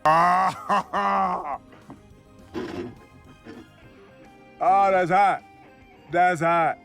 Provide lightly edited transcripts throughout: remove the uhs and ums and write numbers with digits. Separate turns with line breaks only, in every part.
Oh, that's hot. That's hot.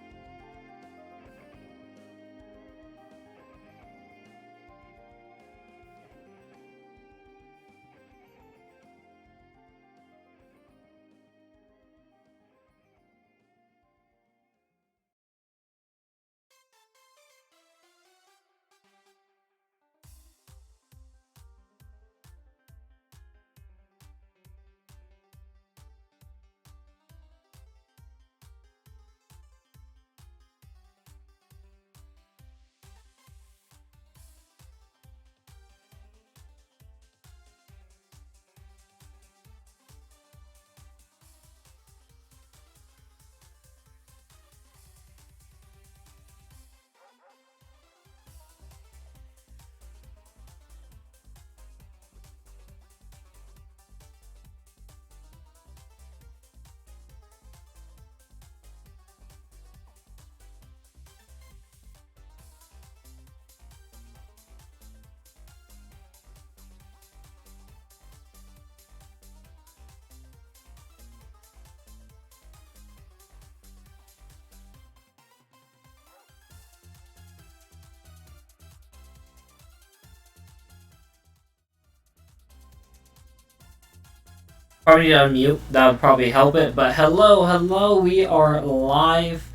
Probably unmute. That would probably help it. But hello, we are live.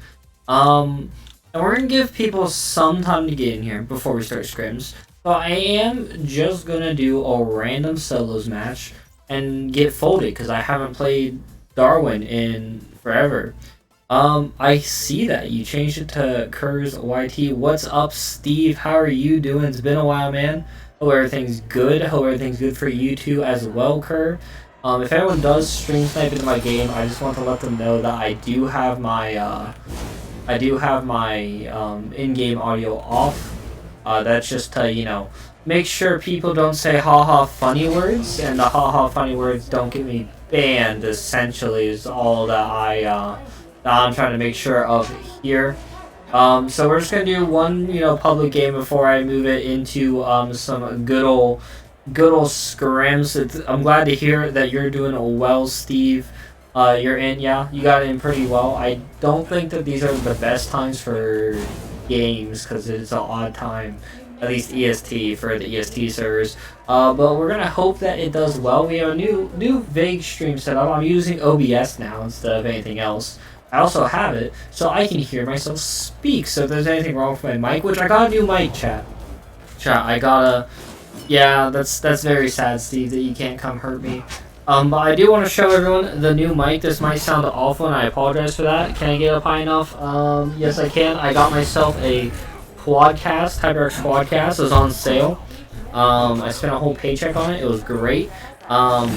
And we're gonna give people some time to get in here before we start scrims. So I am just gonna do a random solos match and get folded because I haven't played Darwin in forever. I see that you changed it to Kurz YT. What's up, Steve? How are you doing? It's been a while, man. Hope everything's good. Hope everything's good for you too as well, Kerr. If anyone does stream snipe into my game, I just want to let them know that I do have my in-game audio off. That's just to make sure people don't say haha funny words, and the haha funny words don't get me banned. Essentially, is all that I'm trying to make sure of here. So we're just gonna do one public game before I move it into some good old Skrims. I'm glad to hear that you're doing well, Steve. You're in, yeah, you got in pretty well. I don't think that these are the best times for games because it's an odd time, at least EST for the EST servers. But we're gonna hope that it does well. We have a new vague stream setup. I'm using OBS now instead of anything else. I also have it so I can hear myself speak. So if there's anything wrong with my mic, which I gotta do mic chat. I gotta. Yeah, that's very sad, Steve, that you can't come hurt me. But I do want to show everyone the new mic. This might sound awful, and I apologize for that. Can I get up high enough? Yes, I can. I got myself a Quadcast, HyperX Quadcast. It was on sale. I spent a whole paycheck on it. It was great. Not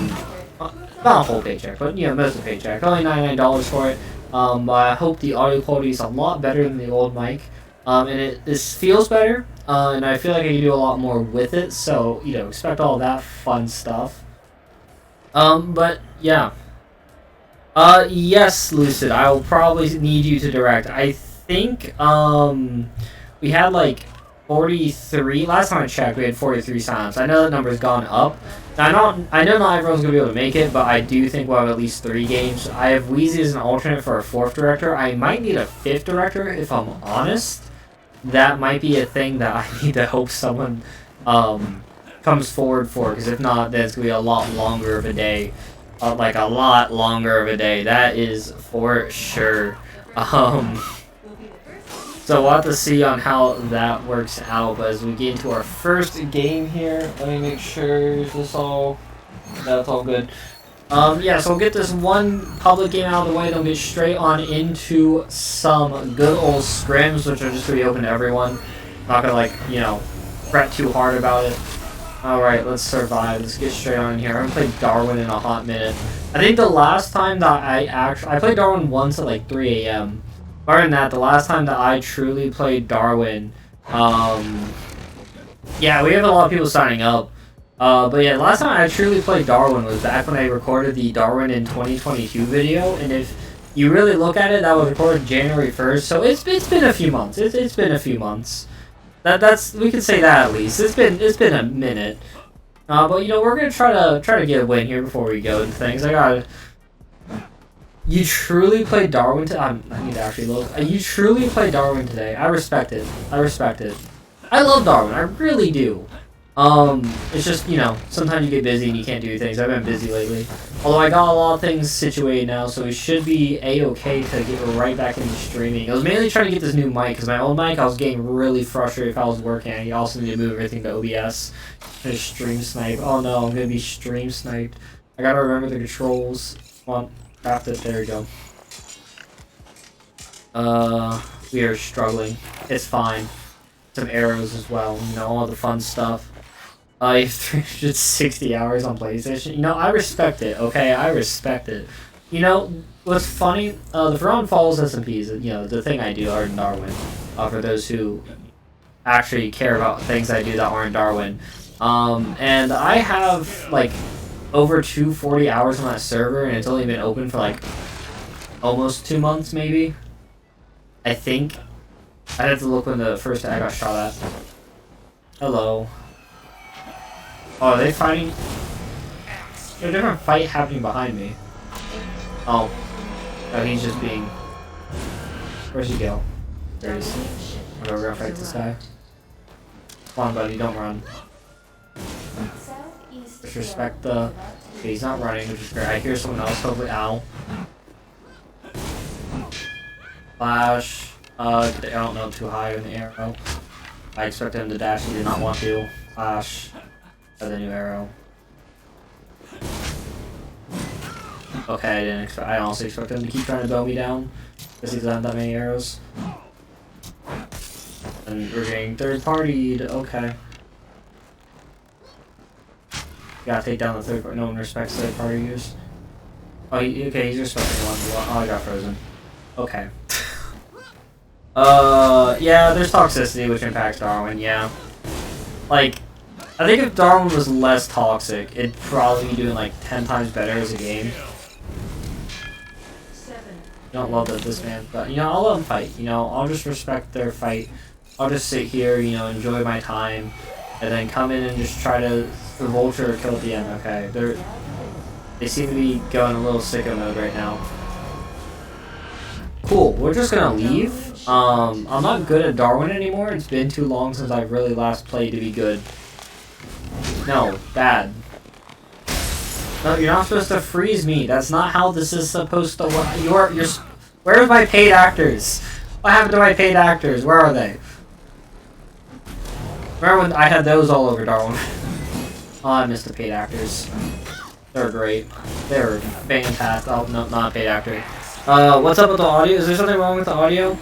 a whole paycheck, but most of the paycheck. Only $99 for it. But I hope the audio quality is a lot better than the old mic. And this feels better. And I feel like I can do a lot more with it, so, expect all that fun stuff. But, yeah. Yes, Lucid, I will probably need you to direct. I think, we had, 43, last time I checked, we had 43 signups. I know that number's gone up. Now, I know not everyone's gonna be able to make it, but I do think we'll have at least 3 games. I have Wheezy as an alternate for a 4th director. I might need a 5th director, if I'm honest. That might be a thing that I need to hope someone comes forward for, because if not, then it's going to be a lot longer of a day. A lot longer of a day. That is for sure. So we'll have to see on how that works out. But as we get into our first game here, let me make sure that's all good. Yeah, so we'll get this one public game out of the way, then we'll get straight on into some good old scrims, which are just going to be open to everyone. Not going to, fret too hard about it. Alright, let's survive. Let's get straight on in here. I haven't played Darwin in a hot minute. I think the last time that I played Darwin once at 3 a.m. Other than that, the last time that I truly played Darwin, yeah, we have a lot of people signing up. But yeah, last time I truly played Darwin was back when I recorded the Darwin in 2022 video, and if you really look at it, that was recorded January 1st, so it's been a few months. It's been a few months. We can say that at least. It's been a minute. But you know, we're gonna try to get a win here before we go into things. You truly played Darwin today? I need to actually look. You truly played Darwin today. I respect it. I respect it. I love Darwin. I really do. It's just, you know, sometimes you get busy and you can't do things. I've been busy lately. Although I got a lot of things situated now, so we should be a-okay to get right back into streaming. I was mainly trying to get this new mic, because my old mic, I was getting really frustrated if I was working. I also need to move everything to OBS. Just stream snipe. Oh no, I'm gonna be stream sniped. I gotta remember the controls. Come on, craft it. There we go. We are struggling. It's fine. Some arrows as well, you know, all the fun stuff. You have 360 hours on PlayStation. You know, I respect it, okay? I respect it. You know, what's funny, the Veron Falls SMPs, you know, the thing I do are in Darwin. For those who actually care about things I do that aren't Darwin. And I have, like, over 240 hours on that server, and it's only been open for, like, almost 2 months, maybe? I think. I'd have to look when the first I got shot at. Hello. Oh, are they fighting? There's a different fight happening behind me. Oh. Oh, he's just being... Where's he go? There he is. Okay, we're gonna fight this guy. Come on, buddy, don't run. Disrespect the... Okay, he's not running, which is great. I hear someone else, hopefully. Ow. Flash. I don't know, too high in the arrow. I expect him to dash, he did not want to. Flash. The new arrow. Okay, I honestly expect him to keep trying to bow me down, because he doesn't have that many arrows. And we're getting third-partied, okay. Gotta take down the third party. No one respects third-party use. Oh, okay, he's respecting one. Oh, I got frozen. Okay. Yeah, there's toxicity which impacts Darwin, yeah. Like, I think if Darwin was less toxic, it'd probably be doing like 10 times better as a game. I don't love that this man, but, you know, I'll let them fight. You know, I'll just respect their fight. I'll just sit here, you know, enjoy my time, and then come in and just try to vulture or kill at the end. Okay, they seem to be going a little sicko mode right now. Cool, we're just gonna leave. I'm not good at Darwin anymore. It's been too long since I really last played to be good. No, bad. No, you're not supposed to freeze me. That's not how this is supposed to work. Where's my paid actors? What happened to my paid actors? Where are they? Remember when I had those all over Darwin? Oh, I missed the paid actors. They're great. They're fantastic. Oh, no, not a paid actor. What's up with the audio? Is there something wrong with the audio?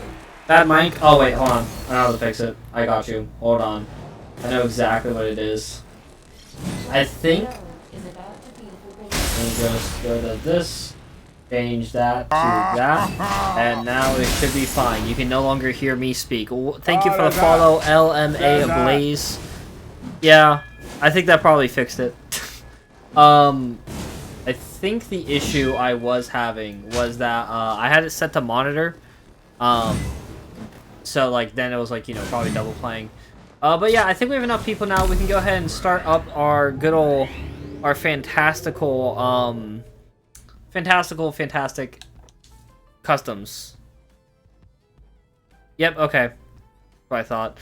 Bad mic? Oh, wait, hold on. I know how to fix it. I got you. Hold on. I know exactly what it is. I think... Let me just go to this. Change that to that. And now it should be fine. You can no longer hear me speak. Thank you for the follow, LMA Ablaze. Yeah, I think that probably fixed it. I think the issue I was having was that I had it set to monitor. So like then it was like, you know, probably double playing. But yeah, I think we have enough people now. We can go ahead and start up our good old, our fantastic customs. Yep, okay. What I thought.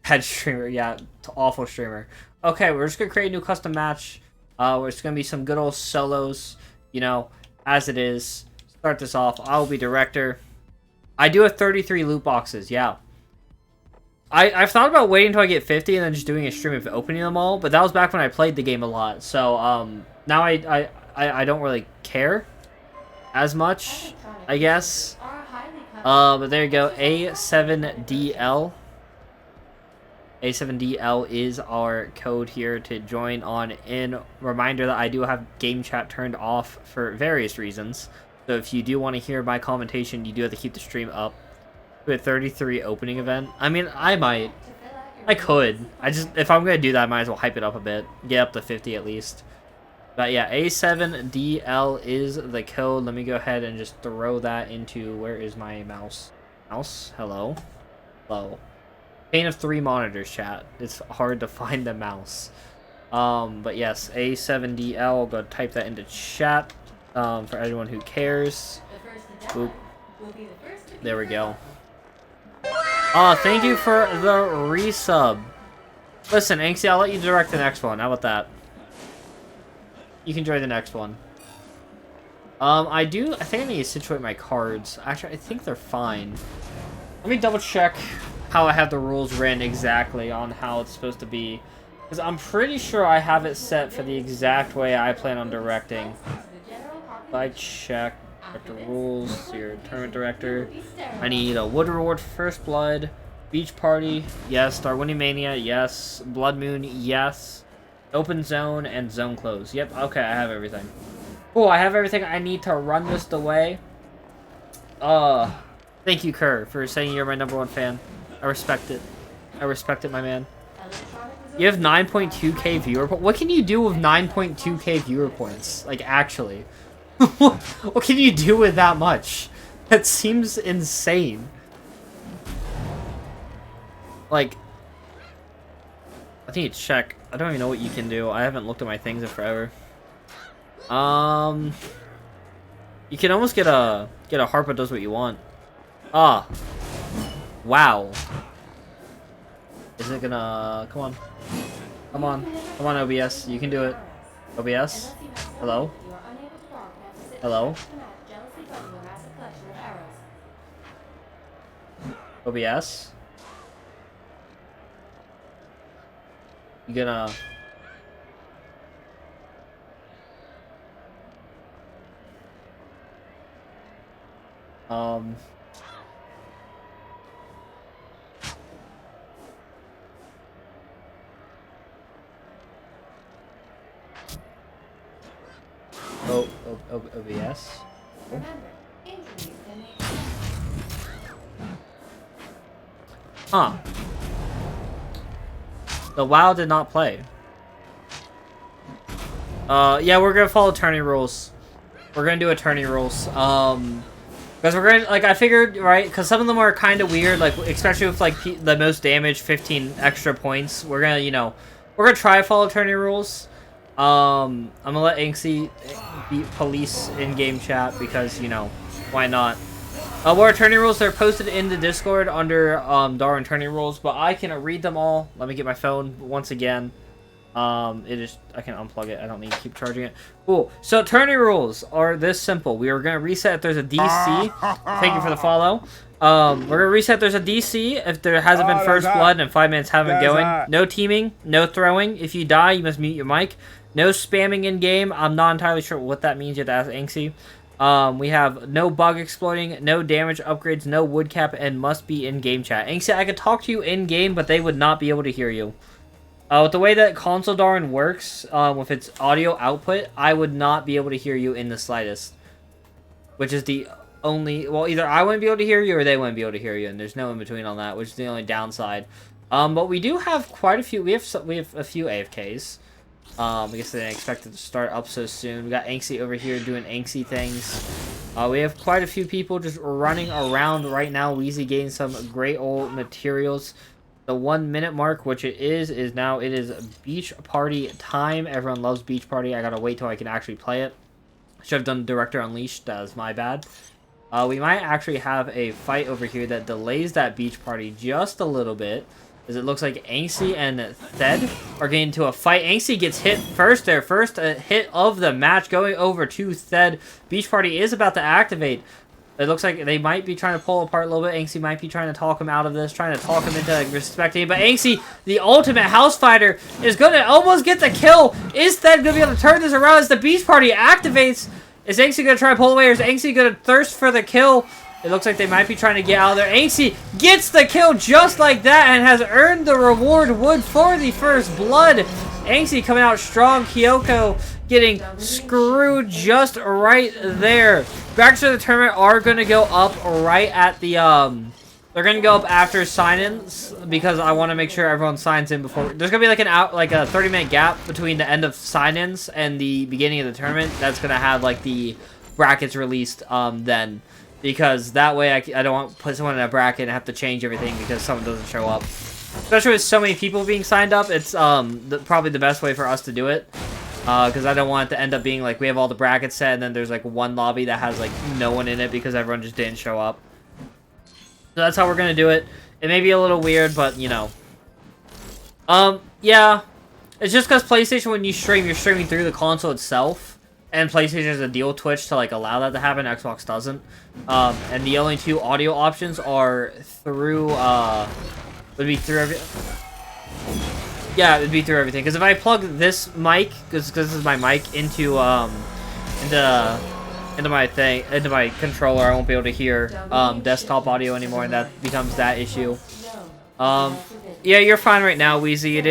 Bad streamer, yeah, awful streamer. Okay, we're just gonna create a new custom match. Where it's gonna be some good old solos, you know, as it is. Start this off. I will be director. I do have 33 loot boxes, yeah. I've thought about waiting until I get 50 and then just doing a stream of opening them all, but that was back when I played the game a lot. So now I don't really care as much, I guess. But there you go, A7DL. A7DL is our code here to join on in. Reminder that I do have game chat turned off for various reasons. So if you do want to hear my commentation, you do have to keep the stream up. To a 33 opening event. I mean, I could. If I'm going to do that, I might as well hype it up a bit. Get up to 50 at least. But yeah, A7DL is the code. Let me go ahead and just throw that into, where is my mouse? Mouse? Hello? Hello. Pane of 3 monitors, chat. It's hard to find the mouse. But yes, A7DL. Go type that into chat for everyone who cares. Oop. There we go. Thank you for the resub. Listen, Anxie, I'll let you direct the next one. How about that? You can join the next one. I think I need to situate my cards. Actually, I think they're fine. Let me double check how I have the rules written exactly on how it's supposed to be. Because I'm pretty sure I have it set for the exact way I plan on directing. If I check director rules, your tournament director. I need a Wood Reward First Blood, Beach Party, yes. Darwin Mania, yes. Blood Moon, yes. Open Zone, and Zone Close. Yep, okay, I have everything. Cool, I have everything I need to run this the way. Thank you, Kerr, for saying you're my #1 fan. I respect it. I respect it, my man. You have 9.2k viewer points. What can you do with 9.2k viewer points? Like, actually. What can you do with that much? That seems insane. Like, I need to check. I don't even know what you can do. I haven't looked at my things in forever. You can almost get a harp that does what you want. Ah. Wow. Is it gonna... Come on. Come on. Come on, OBS. You can do it. OBS? Hello? Hello? OBS? You gonna... OBS? Oh. Huh. The WoW did not play. Yeah, we're gonna follow tourney rules. We're gonna do a tourney rules. Because we're gonna, like, I figured, right? Because some of them are kind of weird, like, especially with, like, the most damage, 15 extra points. We're gonna, you know, we're gonna try to follow tourney rules. I'm gonna let Anxie beat police in game chat because, you know, why not? What are tourney rules? They're posted in the Discord under Darwin tourney rules, but I can read them all. Let me get my phone once again. I can unplug it. I don't need to keep charging it. Cool. So tourney rules are this simple. We are gonna reset if there's a DC. Thank you for the follow. We're gonna reset if there's a DC if there hasn't been first blood and 5 minutes haven't been going. No teaming, no throwing. If you die, you must mute your mic. No spamming in game. I'm not entirely sure what that means. You have to ask Anxie. We have no bug exploiting, no damage upgrades, no wood cap, and must be in game chat. Anxie, I could talk to you in game, but they would not be able to hear you. With the way that console Darwin works, with its audio output, I would not be able to hear you in the slightest. Which is the only... Well, either I wouldn't be able to hear you or they wouldn't be able to hear you, and there's no in-between on that, which is the only downside. But we do have quite a few... We have a few AFKs. I guess they didn't expect it to start up so soon. We got Anxie over here doing Anxie things. We have quite a few people just running around right now. Weezy getting some great old materials. The 1 minute mark, which it is now. It is beach party time. Everyone loves beach party. I gotta wait till I can actually play it. Should have done Director Unleashed. That's my bad. We might actually have a fight over here that delays that beach party just a little bit. As it looks like Anxie and Thed are getting into a fight. Anxie gets hit first there. First hit of the match going over to Thed. Beach party is about to activate. It looks like they might be trying to pull apart a little bit. Anxie might be trying to talk him out of this, trying to talk him into like, respecting it. But Anxie, the ultimate house fighter, is going to almost get the kill. Is Thed going to be able to turn this around as the beach party activates? Is Anxie going to try to pull away, or is Anxie going to thirst for the kill? It looks like they might be trying to get out of there. Anxie gets the kill just like that and has earned the reward wood for the first blood. Anxie coming out strong. Kyoko getting screwed just right there. Brackets for the tournament are going to go up right at the... They're going to go up after sign-ins because I want to make sure everyone signs in before... There's going to be like a 30-minute gap between the end of sign-ins and the beginning of the tournament. That's going to have like the brackets released then. Because that way I don't want to put someone in a bracket and have to change everything because someone doesn't show up. Especially with so many people being signed up, it's probably the best way for us to do it. Because I don't want it to end up being like we have all the brackets set and then there's like one lobby that has like no one in it because everyone just didn't show up. So that's how we're gonna do it. It may be a little weird, but you know. Yeah. It's just because PlayStation, when you stream, you're streaming through the console itself. And PlayStation has a deal with Twitch to like allow that to happen. Xbox doesn't. And the only two audio options are through would be through yeah, it'd be through everything. Because if I plug this mic, because this is my mic, into my controller, I won't be able to hear desktop audio anymore, and that becomes that issue. Yeah, you're fine right now, Wheezy.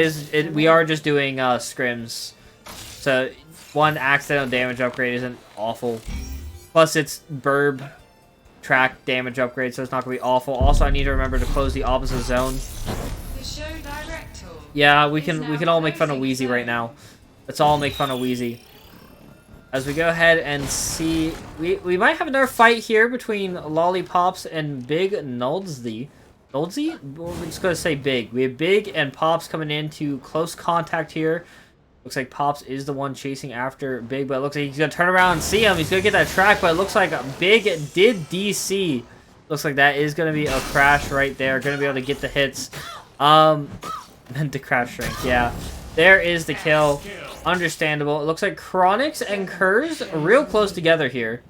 We are just doing Skrims, so one accidental damage upgrade isn't awful. Plus, it's burb track damage upgrade, so it's not gonna be awful. Also, I need to remember to close the opposite zone. Yeah, we can all make fun of Wheezy right now. Let's all make fun of Wheezy. As we go ahead and see, we might have another fight here between Lollipops and Big Noldsy. Noldsy? We're just gonna say Big. We have Big and Pops coming into close contact here. Looks like Pops is the one chasing after Big, but it looks like he's gonna turn around and see him. He's gonna get that track, but it looks like Big did DC. Looks like that is gonna be a crash right there. Gonna be able to get the hits. Meant to crash shrink, yeah. There is the kill. Understandable. It looks like Chronix and Kurz real close together here.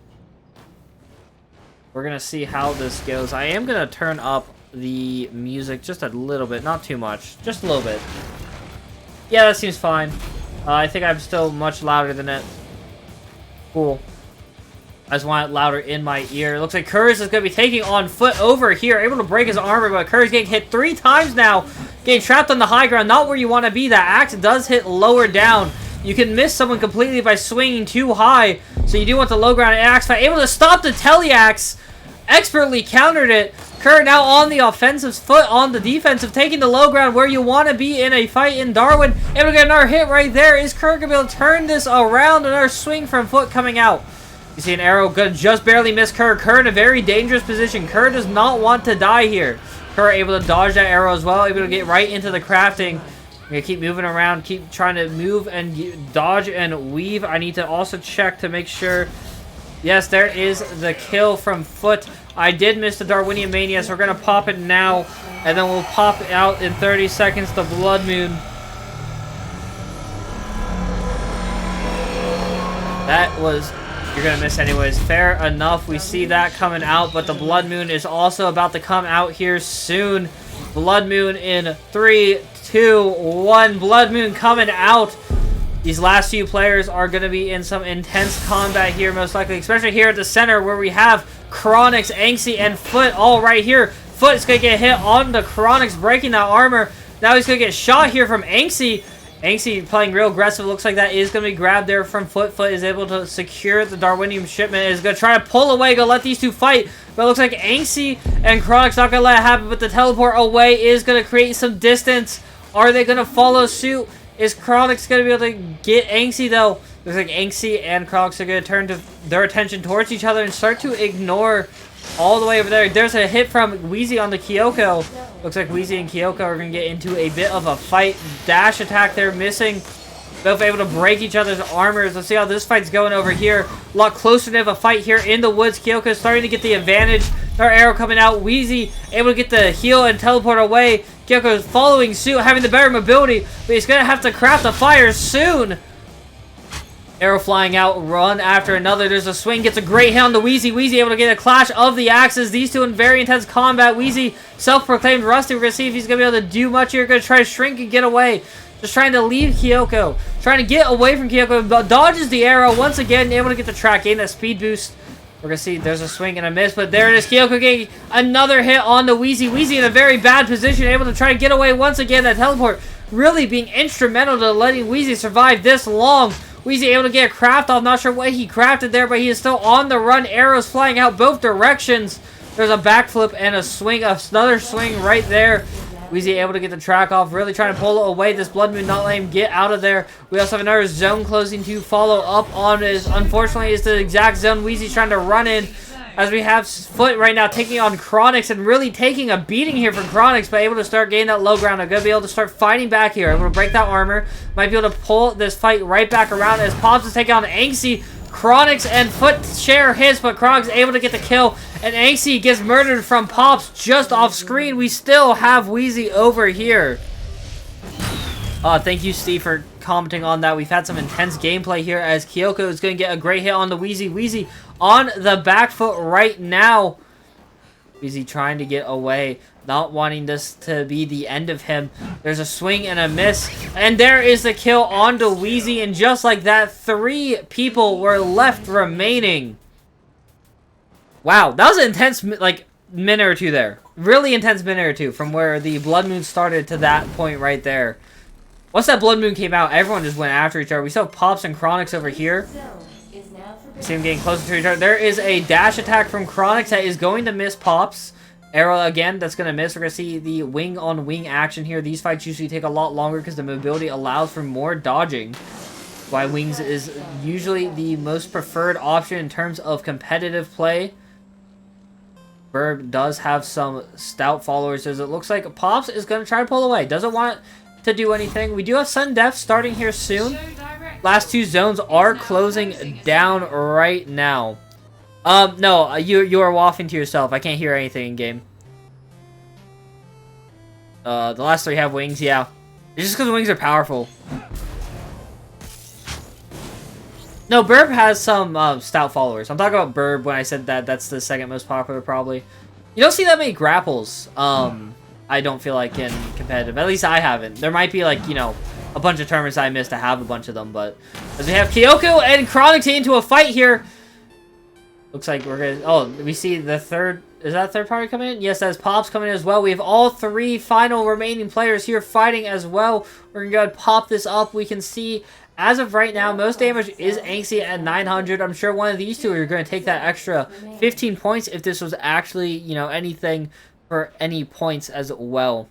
We're gonna see how this goes. I am gonna turn up the music just a little bit, not too much, just a little bit. Yeah, that seems fine. I think I'm still much louder than it. Cool. I just want it louder in my ear. It looks like Kurz is going to be taking on Foot over here. Able to break his armor, but Kurz getting hit 3 times now. Getting trapped on the high ground. Not where you want to be. That axe does hit lower down. You can miss someone completely by swinging too high. So you do want the low ground axe fight. Able to stop the teleaxe. Expertly countered it. Kurz now on the offensive, Foot on the defensive, taking the low ground where you want to be in a fight in Darwin. Able to get another hit right there. Is Kurz going to be able to turn this around? Another swing from Foot coming out. You see an arrow gonna just barely miss Kurz. Kurz in a very dangerous position. Kurz does not want to die here. Kurz able to dodge that arrow as well. Able to get right into the crafting. I'm gonna keep moving around. Keep trying to move and dodge and weave. I need to also check to make sure. Yes, there is the kill from Foot. I did miss the Darwinian Mania, so we're gonna pop it now. And then we'll pop out in 30 seconds the Blood Moon. That was... You're gonna miss anyways. Fair enough. We see that coming out, but the Blood Moon is also about to come out here soon. Blood Moon in 3, 2, 1. Blood Moon coming out. These last few players are gonna be in some intense combat here, most likely, especially here at the center where we have Chronix, Anxie, and Foot all right here. Foot is gonna get hit on the Chronix, breaking that armor. Now he's gonna get shot here from Anxie. Anxie playing real aggressive. Looks like that is going to be grabbed there from Foot. Foot is able to secure the Darwinium shipment. Is going to try to pull away, go let these two fight. But it looks like Anxie and Chronix not going to let it happen. But the teleport away is going to create some distance. Are they going to follow suit? Is Chronix going to be able to get Anxie though? Looks like Anxie and Chronix are going to turn their attention towards each other and start to ignore all the way over there. There's a hit from Wheezy on the Kyoko. Looks like Wheezy and Kyoko are going to get into a bit of a fight. Dash attack there, missing. Both able to break each other's armors. Let's see how this fight's going over here. A lot closer to a fight here in the woods. Kyoko is starting to get the advantage. Another arrow coming out. Wheezy able to get the heal and teleport away. Kyoko is following suit, having the better mobility, but he's going to have to craft a fire soon. Arrow flying out, run after another. There's a swing, gets a great hit on the Wheezy. Wheezy able to get a clash of the axes. These two in very intense combat. Wheezy, self-proclaimed Rusty. We're going to see if he's going to be able to do much here. Going to try to shrink and get away. Just trying to leave Kyoko. Trying to get away from Kyoko. But dodges the arrow. Once again, able to get the track, gain that speed boost. We're going to see there's a swing and a miss. But there it is. Kyoko getting another hit on the Wheezy. Wheezy in a very bad position. Able to try to get away once again. That teleport really being instrumental to letting Wheezy survive this long. Wheezy able to get a craft off. Not sure what he crafted there, but he is still on the run. Arrows flying out both directions. There's a backflip and a swing. Another swing right there. Wheezy able to get the track off. Really trying to pull away this Blood Moon. Not letting him get out of there. We also have another zone closing to follow up on. Unfortunately, it's the exact zone Wheezy's trying to run in. As we have Foot right now taking on Chronix and really taking a beating here for Chronix, but able to start getting that low ground. I'm going to be able to start fighting back here. Able to break that armor. Might be able to pull this fight right back around as Pops is taking on Angsty. Chronix and Foot share hits, but Chronix is able to get the kill. And Angsty gets murdered from Pops just off screen. We still have Wheezy over here. Thank you, Steve, for commenting on that. We've had some intense gameplay here as Kyoko is going to get a great hit on the Wheezy. Wheezy on the back foot right now. Wheezy trying to get away, not wanting this to be the end of him. There's a swing and a miss, and there is the kill onto Wheezy, and just like that, 3 people were left remaining. Wow, that was an intense, like, minute or two there. Really intense minute or two from where the Blood Moon started to that point right there. Once that Blood Moon came out, everyone just went after each other. We saw Pops and Chronix over here. See him getting closer to each other. There is a dash attack from Chronix that is going to miss Pops. Arrow again, that's going to miss. We're going to see the wing-on-wing action here. These fights usually take a lot longer because the mobility allows for more dodging. Why Wings is usually the most preferred option in terms of competitive play. Burb does have some stout followers as it looks like Pops is going to try to pull away. Doesn't want to do anything. We do have sudden death starting here soon. Last 2 zones are closing down right now. No, you are waffling to yourself. I can't hear anything in game. The last 3 have wings, yeah. It's just because wings are powerful. No, Burb has some stout followers. I'm talking about Burb when I said that. That's the second most popular, probably. You don't see that many grapples. I don't feel like in competitive. At least I haven't. There might be like, you know, a bunch of tournaments I missed to have a bunch of them, but as we have Kyoko and Chronix into a fight here. Looks like we're gonna, oh, we see the third, is that third party coming in? Yes, that's Pops coming in as well. We have all 3 final remaining players here fighting as well. We're gonna go ahead and pop this up. We can see, as of right now, most damage is Angsty at 900. I'm sure one of these 2 are going to take that extra 15 points if this was actually, you know, anything for any points as well.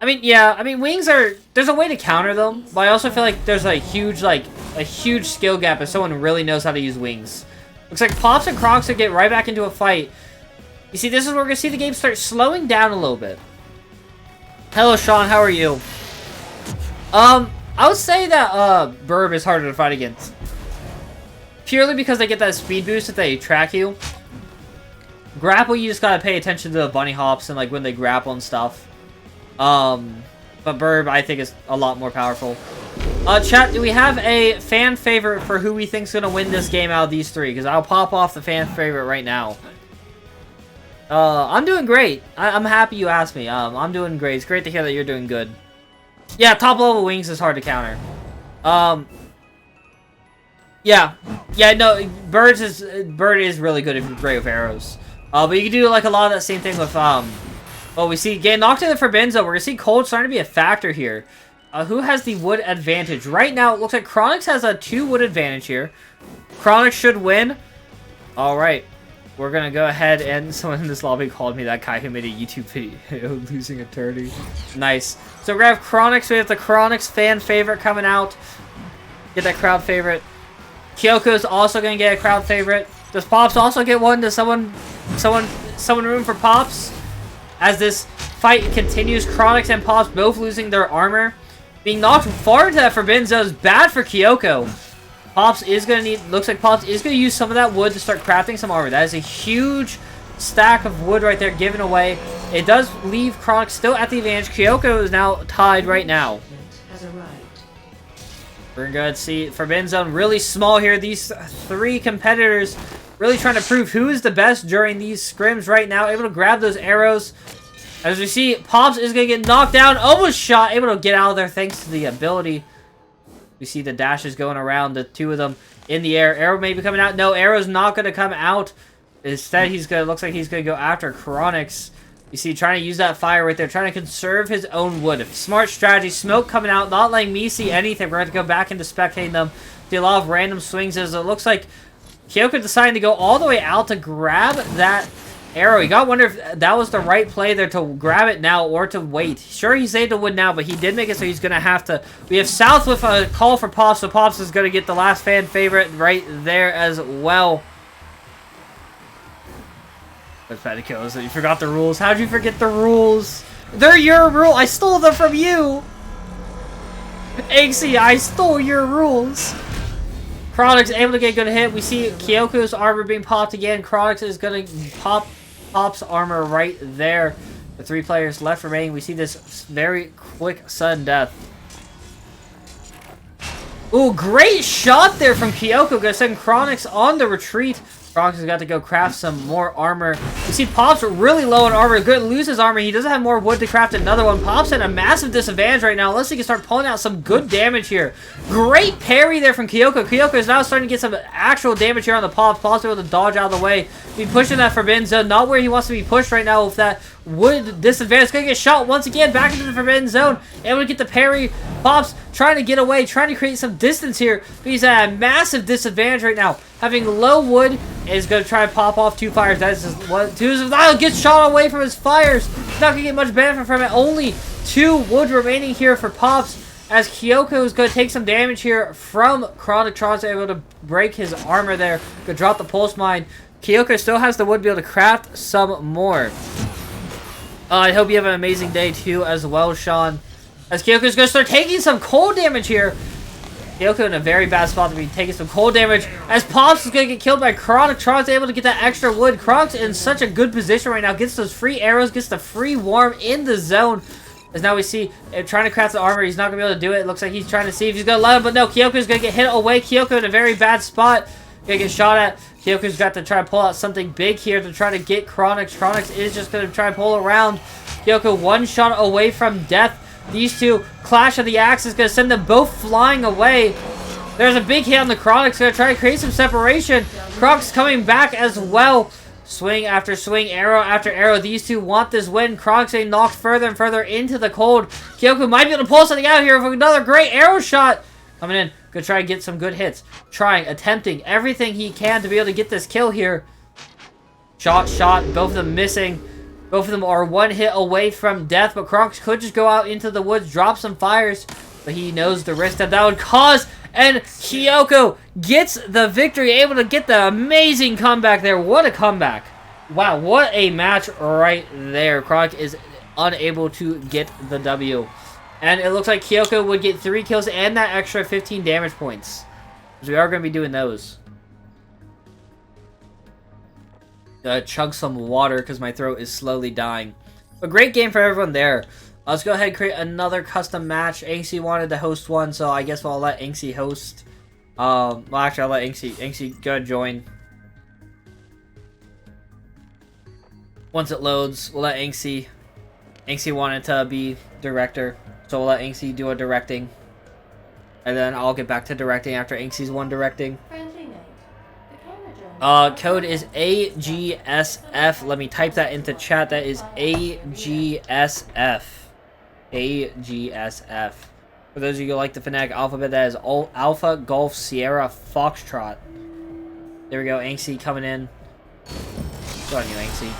I mean, yeah, I mean, wings are, there's a way to counter them, but I also feel like there's a huge skill gap if someone really knows how to use wings. Looks like Pops and Chronix will get right back into a fight. You see, this is where we're going to see the game start slowing down a little bit. Hello, Sean, how are you? I would say that, Burb is harder to fight against. Purely because they get that speed boost if they track you. Grapple, you just gotta pay attention to the bunny hops and like when they grapple and stuff. But Burb, I think, is a lot more powerful. Chat, do we have a fan favorite for who we think's gonna win this game out of these 3? Because I'll pop off the fan favorite right now. I'm doing great. I'm happy you asked me. I'm doing great. It's great to hear that you're doing good. Yeah, top level wings is hard to counter. Yeah, no, Bird is really good if you're great with arrows. But you can do like a lot of that same thing with well, we see getting knocked in the Forbidden Zone. We're gonna see cold starting to be a factor here. Who has the wood advantage right now? It looks like Chronix has a 2 wood advantage here. Chronix should win. All right, we're gonna go ahead and someone in this lobby called me that guy who made a YouTube video losing a tourney. Nice. So we're gonna have Chronix. We have the Chronix fan favorite coming out. Get that crowd favorite. Kyoko is also gonna get a crowd favorite. Does Pops also get one? Does someone room for Pops? As this fight continues, Chronix and Pops both losing their armor. Being knocked far into that Forbidden Zone is bad for Kyoko. Pops is gonna need, looks like Pops is gonna use some of that wood to start crafting some armor. That is a huge stack of wood right there given away. It does leave Chronix still at the advantage. Kyoko is now tied right now. We're gonna go ahead and see Forbidden Zone really small here. These 3 competitors really trying to prove who is the best during these scrims right now. Able to grab those arrows. As we see, Pops is going to get knocked down. Almost shot. Able to get out of there thanks to the ability. We see the dashes going around. The 2 of them in the air. Arrow may be coming out. No, Arrow's not going to come out. Instead, looks like he's going to go after Chronix. You see, trying to use that fire right there. Trying to conserve his own wood. Smart strategy. Smoke coming out. Not letting me see anything. We're going to go back into spectating them. Do a lot of random swings as it looks like Kyoko decided to go all the way out to grab that arrow. You gotta wonder if that was the right play there to grab it now or to wait. Sure, he saved the wood now, but he did make it so he's gonna have to. We have South with a call for Pops, so Pops is gonna get the last fan favorite right there as well. Patheticos, you forgot the rules. How'd you forget the rules? They're your rule. I stole them from you. Inksy, I stole your rules. Chronix able to get a good hit. We see Kyoko's armor being popped again. Chronix is going to pop Pop's armor right there. The 3 players left remaining. We see this very quick sudden death. Ooh, great shot there from Kyoko. Gonna send Chronix on the retreat. Chronix has got to go craft some more armor. You see Pop's really low on armor. Good, lose his armor. He doesn't have more wood to craft another one. Pop's at a massive disadvantage right now unless he can start pulling out some good damage here. Great parry there from Kyoko. Kyoko is now starting to get some actual damage here on the Pops. Pop's able to dodge out of the way. Be pushing that Forbidden Zone. Not where he wants to be pushed right now with that wood disadvantage. Gonna get shot once again back into the Forbidden Zone. Able to get the parry. Pops trying to get away, trying to create some distance here. But he's at a massive disadvantage right now. Having low wood is going to try to pop off 2 fires. That is just what gets shot away from his fires. Not going to get much benefit from it. Only 2 wood remaining here for Pops. As Kyoko is going to take some damage here from Chronic Tron's able to break his armor there. Going to drop the pulse mine. Kyoko still has the wood to be able to craft some more. I hope you have an amazing day too as well, Sean. As Kyoko is going to start taking some cold damage here. Kyoko in a very bad spot to be taking some cold damage. As Pops is going to get killed by Chronic. Tron's able to get that extra wood. Cronic's in such a good position right now. Gets those free arrows. Gets the free warm in the zone. As now we see him trying to craft the armor. He's not going to be able to do it. It looks like he's trying to see if he's going to let him. But no, Kyoko's going to get hit away. Kyoko in a very bad spot. Going to get shot at. Kyoko's got to try to pull out something big here to try to get Chronix. Chronix is just going to try to pull around. Kyoko 1 shot away from death. These 2 clash of the axes, going to send them both flying away. There's a big hit on the Chronix, going to try to create some separation. Chronix coming back as well. Swing after swing, arrow after arrow. These 2 want this win. Chronix getting knocked further and further into the cold. Kyoko might be able to pull something out here with another great arrow shot. Coming in, going to try and get some good hits. Trying, attempting everything he can to be able to get this kill here. Shot, both of them missing. Both of them are 1 hit away from death, but Chronix could just go out into the woods, drop some fires, but he knows the risk that would cause, and Kyoko gets the victory, able to get the amazing comeback there. What a comeback. Wow, what a match right there. Chronix is unable to get the W. And it looks like Kyoko would get 3 kills and that extra 15 damage points. So we are going to be doing those. Chug some water because my throat is slowly dying. A great game for everyone there. Let's go ahead and create another custom match. Inksy wanted to host one, so I guess I'll let Inksy host. Well, actually, I'll let Inksy go join. Once it loads, we'll let Inksy. Inksy wanted to be director, so we'll let Inksy do a directing. And then I'll get back to directing after Inksy's one directing. Code is AGSF. Let me type that into chat. That is AGSF. AGSF. For those of you who like the phonetic alphabet, that is Alpha Golf Sierra Foxtrot. There we go. Inksy coming in. Good on you, Inksy.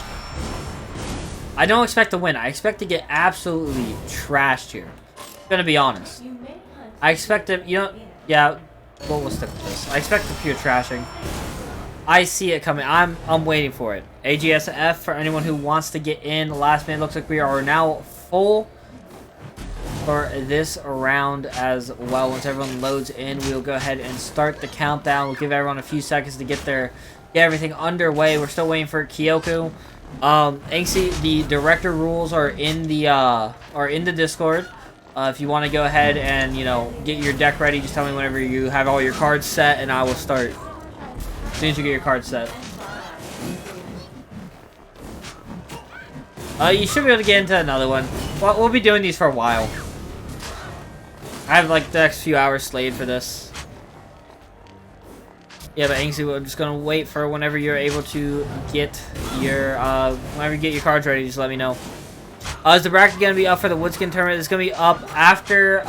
I don't expect to win. I expect to get absolutely trashed here. I'm gonna be honest. I expect to, yeah, well, we'll stick with this. I expect the pure trashing. I see it coming. I'm waiting for it. AGSF for anyone who wants to get in. Last minute looks like we are now full for this round as well. Once everyone loads in, we'll go ahead and start the countdown. We'll give everyone a few seconds to get everything underway. We're still waiting for Kyoko. Inksy, the director rules are in the Discord. If you want to go ahead and get your deck ready, just tell me whenever you have all your cards set, and I will start. As soon as you get your card set. You should be able to get into another one. Well, we'll be doing these for a while. I have like the next few hours slated for this. Yeah, but Inksy, we're just gonna wait for whenever you're able to get your whenever you get your cards ready, just let me know. Is the bracket gonna be up for the Woddskin tournament? It's gonna be up after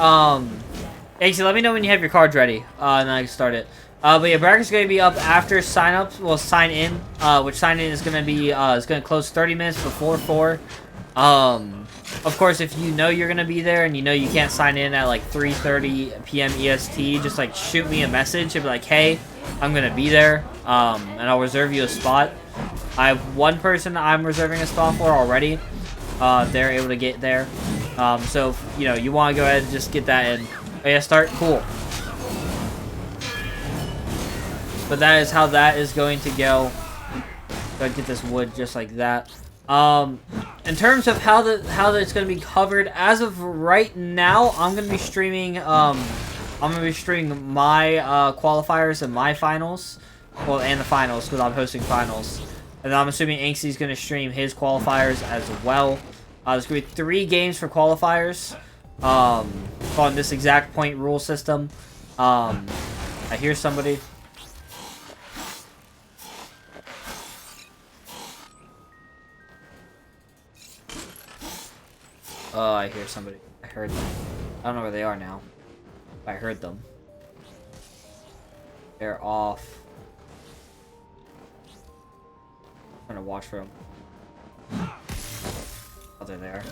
Inksy, let me know when you have your cards ready. And then I can start it. But yeah, bracket's going to be up after sign-ups. Well, sign-in, which sign-in is going to be, is going to close 30 minutes before 4. Of course, if you know you're going to be there and you know you can't sign in at, like, 3:30 p.m. EST, just, like, shoot me a message and be like, hey, I'm going to be there, and I'll reserve you a spot. I have one person I'm reserving a spot for already. They're able to get there. So, you know, you want to go ahead and just get that in. Oh, yeah, start? Cool. But that is how that is going to go. Go ahead and get this wood just like that. In terms of how it's going to be covered, as of right now, I'm going to be streaming, my qualifiers and my finals. Well, and the finals, because I'm hosting finals. And I'm assuming Inksy's going to stream his qualifiers as well. There's going to be 3 games for qualifiers. On this exact point rule system. I hear somebody. Oh, I hear somebody. I heard them. I don't know where they are now. I heard them. They're off. I'm trying to watch for them. Oh, they're there.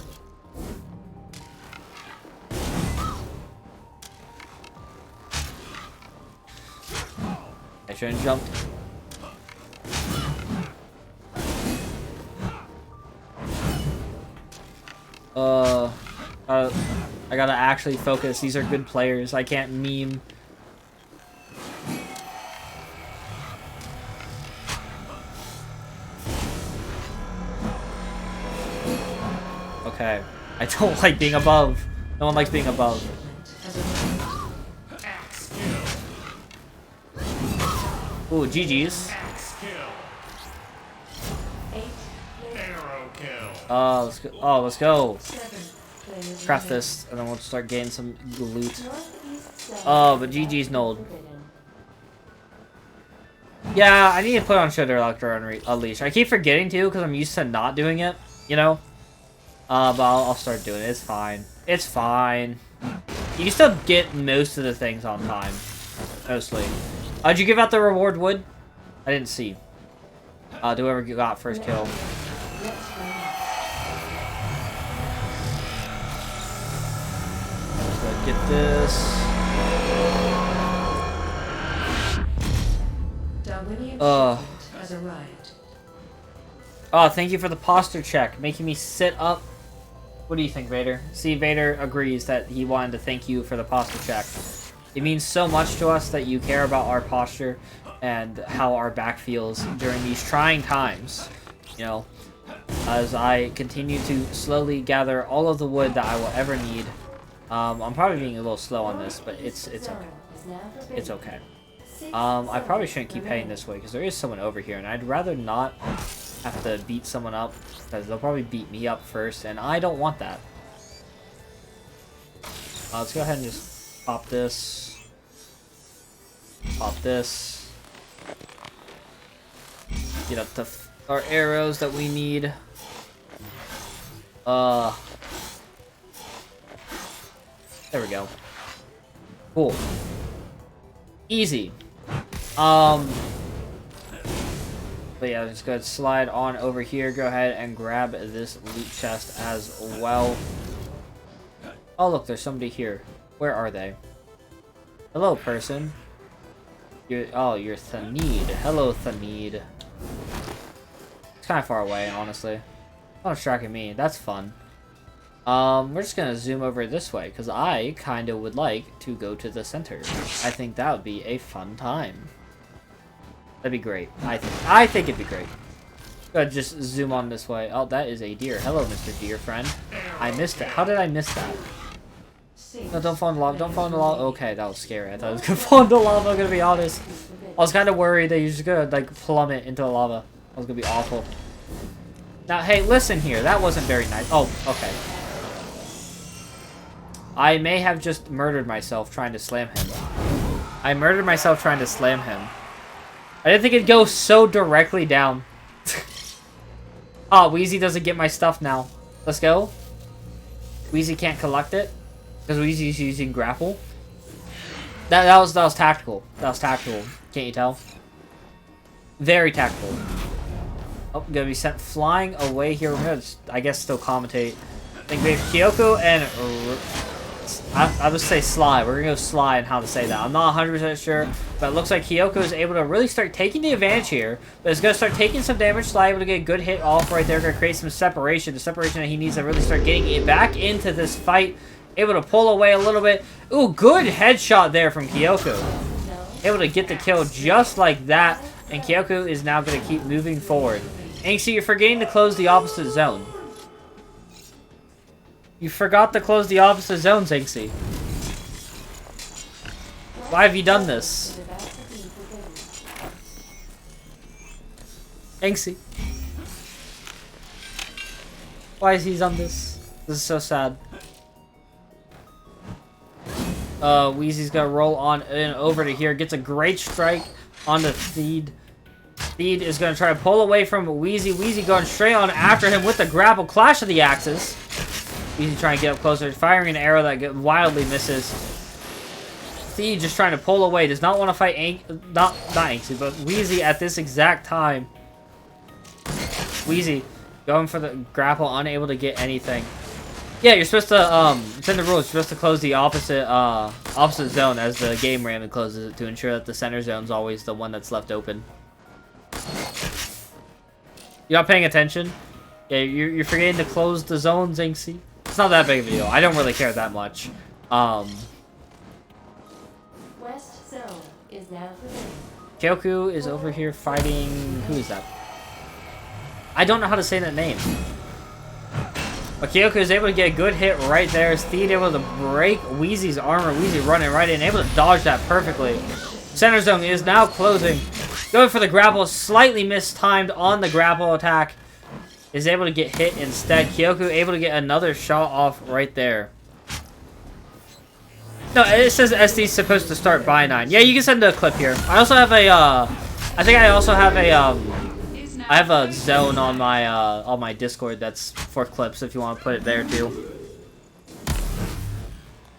I shouldn't jump. I gotta actually focus. These are good players. I can't meme. Okay. I don't like being above. No one likes being above. Ooh, GG's. Let's go. Oh, let's go. Craft this, and then we'll start getting some loot. Oh, but GG's Nold. Yeah, I need to put on Shudder Electro Unleash. I keep forgetting to, because I'm used to not doing it, you know? But I'll start doing it. It's fine. It's fine. You can still get most of the things on time. Mostly. Did you give out the reward wood? I didn't see. Whoever got first kill. Get this. Has arrived. Oh, thank you for the posture check, making me sit up. What do you think, Vader? See, Vader agrees that he wanted to thank you for the posture check. It means so much to us that you care about our posture and how our back feels during these trying times. You know, as I continue to slowly gather all of the wood that I will ever need. I'm probably being a little slow on this, but it's okay. It's okay. I probably shouldn't keep heading this way because there is someone over here, and I'd rather not have to beat someone up because they'll probably beat me up first, and I don't want that. Let's go ahead and just pop this. Pop this. Get up to our arrows that we need. There we go. Cool. Easy. But yeah, just go ahead, slide on over here. Go ahead and grab this loot chest as well. Oh, look, there's somebody here. Where are they? Hello, person. You're Thanid. Hello, Thanid. It's kind of far away, honestly. Not distracting me. That's fun. We're just gonna zoom over this way, because I kind of would like to go to the center. I think that would be a fun time. That'd be great. I think it'd be great. Go ahead, just zoom on this way. Oh, that is a deer. Hello, Mr. Deer Friend. I missed it. How did I miss that? No, don't fall in the lava. Don't fall in the lava. Okay, that was scary. I thought I was gonna fall into lava, I'm gonna be honest. I was kind of worried that you're just gonna, like, plummet into the lava. That was gonna be awful. Now, hey, listen here. That wasn't very nice. Oh, okay. I may have just murdered myself trying to slam him. I murdered myself trying to slam him. I didn't think it'd go so directly down. Oh, Wheezy doesn't get my stuff now. Let's go. Wheezy can't collect it because Wheezy's using grapple. That was tactical. That was tactical. Can't you tell? Very tactical. Oh, gonna be sent flying away here. We're gonna, I guess, still commentate. I think we have Kyoko and I would say Sly. We're gonna go Sly and how to say that. I'm not 100% sure, but it looks like Kyoko is able to really start taking the advantage here. But it's gonna start taking some damage. Sly able to get a good hit off right there. Gonna create some separation. The separation that he needs to really start getting it back into this fight. Able to pull away a little bit. Ooh, good headshot there from Kyoko. Able to get the kill just like that. And Kyoko is now gonna keep moving forward. Inksy, you're forgetting to close the opposite zone. You forgot to close the opposite zones, Inksy. Why have you done this? Inksy. Why has he done this? This is so sad. Wheezy's gonna roll on and over to here. Gets a great strike on the Theed. Theed is gonna try to pull away from Wheezy. Wheezy going straight on after him with the grapple. Clash of the axes. Wheezy trying to get up closer. Firing an arrow that wildly misses. Theed just trying to pull away. Does not want to fight not Inksy, but Wheezy at this exact time. Wheezy going for the grapple, unable to get anything. Yeah, you're supposed to, it's in the rules, you're supposed to close the opposite zone as the game randomly closes it to ensure that the center zone's always the one that's left open. You're not paying attention? Yeah, you're forgetting to close the zones, Inksy. It's not that big of a deal. I don't really care that much.
West zone is now forbidden.
Kyoku is over here fighting... Who is that? I don't know how to say that name. But Kyoko is able to get a good hit right there. Steed able to break Wheezy's armor. Wheezy running right in, able to dodge that perfectly. Center zone is now closing. Going for the grapple, slightly mistimed on the grapple attack. Is able to get hit instead. Kyoko able to get another shot off right there. No, it says SD's supposed to start by 9. Yeah, you can send a clip here. I also have a, I think I also have a, I have a zone on my Discord that's for clips if you want to put it there too.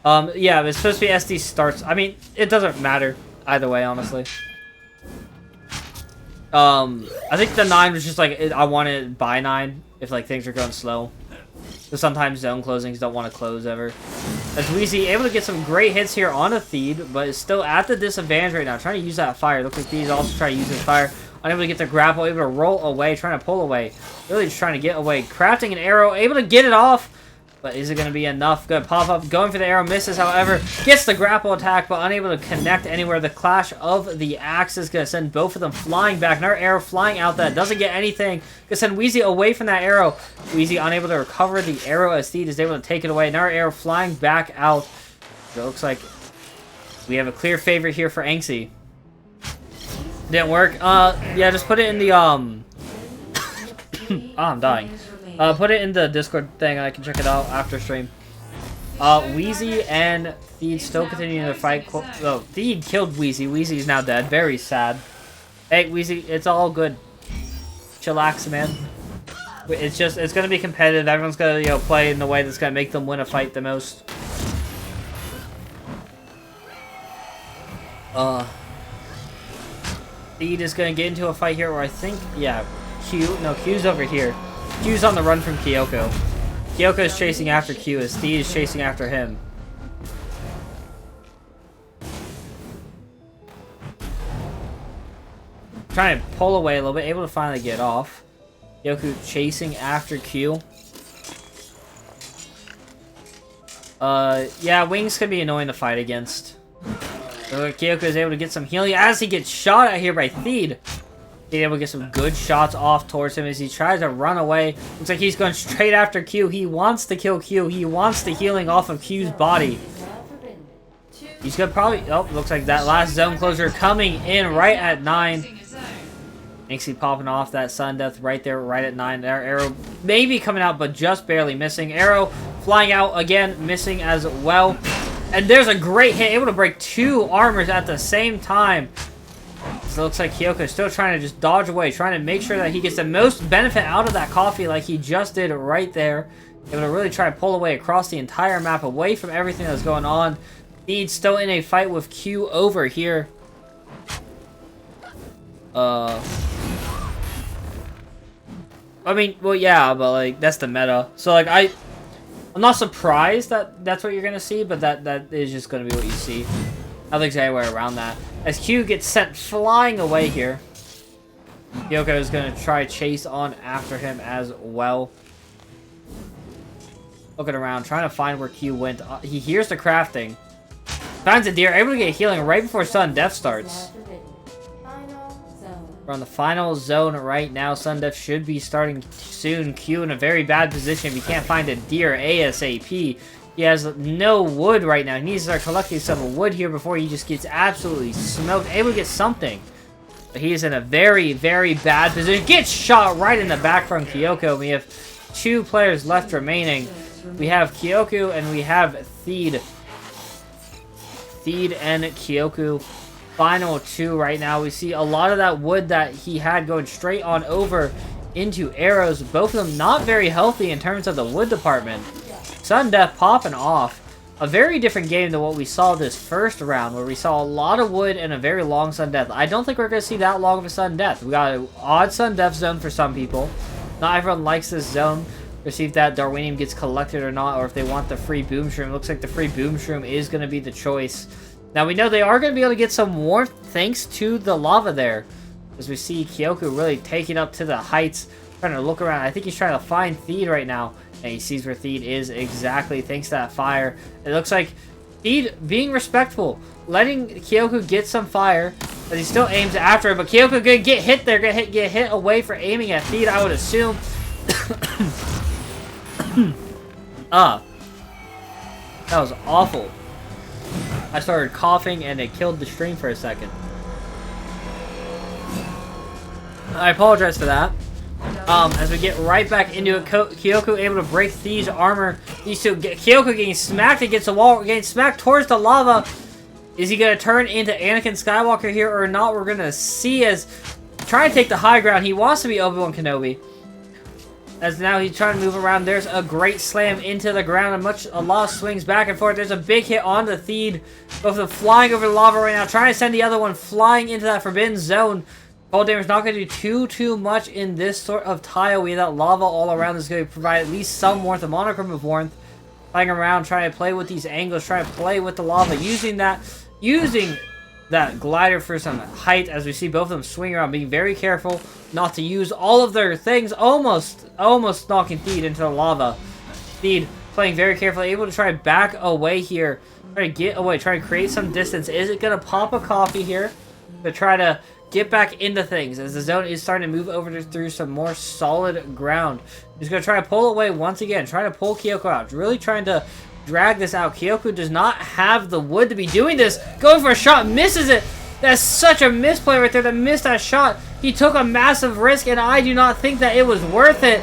Yeah, it's supposed to be SD starts. I mean, it doesn't matter either way, honestly. I think the 9 was just like, I wanted by 9 if like things are going slow. Because sometimes zone closings don't want to close ever. As Wheezy able to get some great hits here on a Theed, but is still at the disadvantage right now. Trying to use that fire. Looks like Theed's also trying to use his fire. Unable to get the grapple, able to roll away, trying to pull away. Really just trying to get away. Crafting an arrow, able to get it off. But is it going to be enough? Going to pop up, going for the arrow, misses, however. Gets the grapple attack, but unable to connect anywhere. The clash of the axes is going to send both of them flying back. Another arrow flying out that doesn't get anything. Going to send Wheezy away from that arrow. Wheezy unable to recover the arrow as Theed is able to take it away. Another arrow flying back out. So it looks like we have a clear favorite here for Inksy. Didn't work. Yeah, just put it in the, oh, I'm dying. Put it in the Discord thing and I can check it out after stream. Wheezy and Theed still continuing to fight. Oh, Theed killed Wheezy. Wheezy is now dead. Very sad. Hey, Wheezy, it's all good. Chillax, man. It's gonna be competitive. Everyone's gonna, you know, play in the way that's gonna make them win a fight the most. Theed is gonna get into a fight here where I think, yeah, Q's over here. Q's on the run from Kyoko. Kyoko is chasing after Q as Theed is chasing after him. Trying to pull away a little bit, able to finally get off. Kyoko chasing after Q. Yeah, Wings can be annoying to fight against. So Kyoko is able to get some healing as he gets shot at here by Theed. Being able to get some good shots off towards him as he tries to run away. Looks like he's going straight after Q. He wants to kill Q. He wants the healing off of Q's body. He's gonna probably... Oh, looks like that last zone closer coming in right at 9. Inksy popping off that sudden death right there, right at 9. Their arrow maybe coming out, but just barely missing. Arrow flying out again, missing as well. And there's a great hit, able to break 2 armors at the same time. So it looks like Kyoko is still trying to just dodge away, trying to make sure that he gets the most benefit out of that coffee like he just did right there. Able to really try to pull away across the entire map, away from everything that's going on. Theed still in a fight with Q over here. I mean, well, yeah, but, like, that's the meta. So, like, I'm not surprised that that's what you're gonna see, but that is just gonna be what you see. I don't think there's any way around that. As Q gets sent flying away here, Kyoko is gonna try chase on after him as well. Looking around, trying to find where Q went. He hears the crafting. Finds a deer, able to get healing right before sudden death starts. We're on the final zone right now. Sudden death should be starting soon. Q in a very bad position if he can't find a deer ASAP. He has no wood right now. He needs to start collecting some wood here before he just gets absolutely smoked. Able to get something. But he is in a very, very bad position. Gets shot right in the back from Kyoko. We have 2 players left remaining. We have Kyoko and we have Theed. Theed and Kyoko. Final 2 right now. We see a lot of that wood that he had going straight on over into arrows. Both of them not very healthy in terms of the wood department. Sudden death popping off. A very different game than what we saw this first round, where we saw a lot of wood and a very long sudden death. I don't think we're going to see that long of a sudden death. We got an odd sudden death zone for some people. Not everyone likes this zone. We'll see if that Darwinium gets collected or not, or if they want the free boom shroom. Looks like the free boom shroom is going to be the choice. Now we know they are going to be able to get some warmth thanks to the lava there. As we see Kyoko really taking up to the heights, trying to look around. I think he's trying to find Theed right now. And he sees where Theed is exactly thanks to that fire. It looks like Theed being respectful, letting Kyoko get some fire, as he still aims after her. But Kyoko gonna get hit there, get hit away for aiming at Theed, I would assume. That was awful. I started coughing and it killed the stream for a second. I apologize for that. As we get right back into it, Kyoko able to break Theed's armor. These two, Kyoko getting smacked against the wall, getting smacked towards the lava. Is he going to turn into Anakin Skywalker here or not? We're going to see, as trying to take the high ground. He wants to be Obi-Wan Kenobi. As now he's trying to move around. There's a great slam into the ground. A lot of swings back and forth. There's a big hit on the Theed. Both of them flying over the lava right now. Trying to send the other one flying into that forbidden zone. Cold damage not going to do too much in this sort of tile. We have that lava all around. This is going to provide at least some warmth, a monochrome of warmth. Flying around, trying to play with these angles, trying to play with the lava. Using that glider for some height, as we see both of them swing around, being very careful not to use all of their things. Almost knocking Theed into the lava. Theed playing very carefully, able to try to back away here. Try to get away, try to create some distance. Is it going to pop a coffee here to try to get back into things, as the zone is starting to move over through some more solid ground? He's going to try to pull away once again, trying to pull Kyoko out, really trying to drag this out. Kyoko does not have the wood to be doing this. Going for a shot, misses it. That's such a misplay right there to miss that shot. He took a massive risk, and I do not think that it was worth it.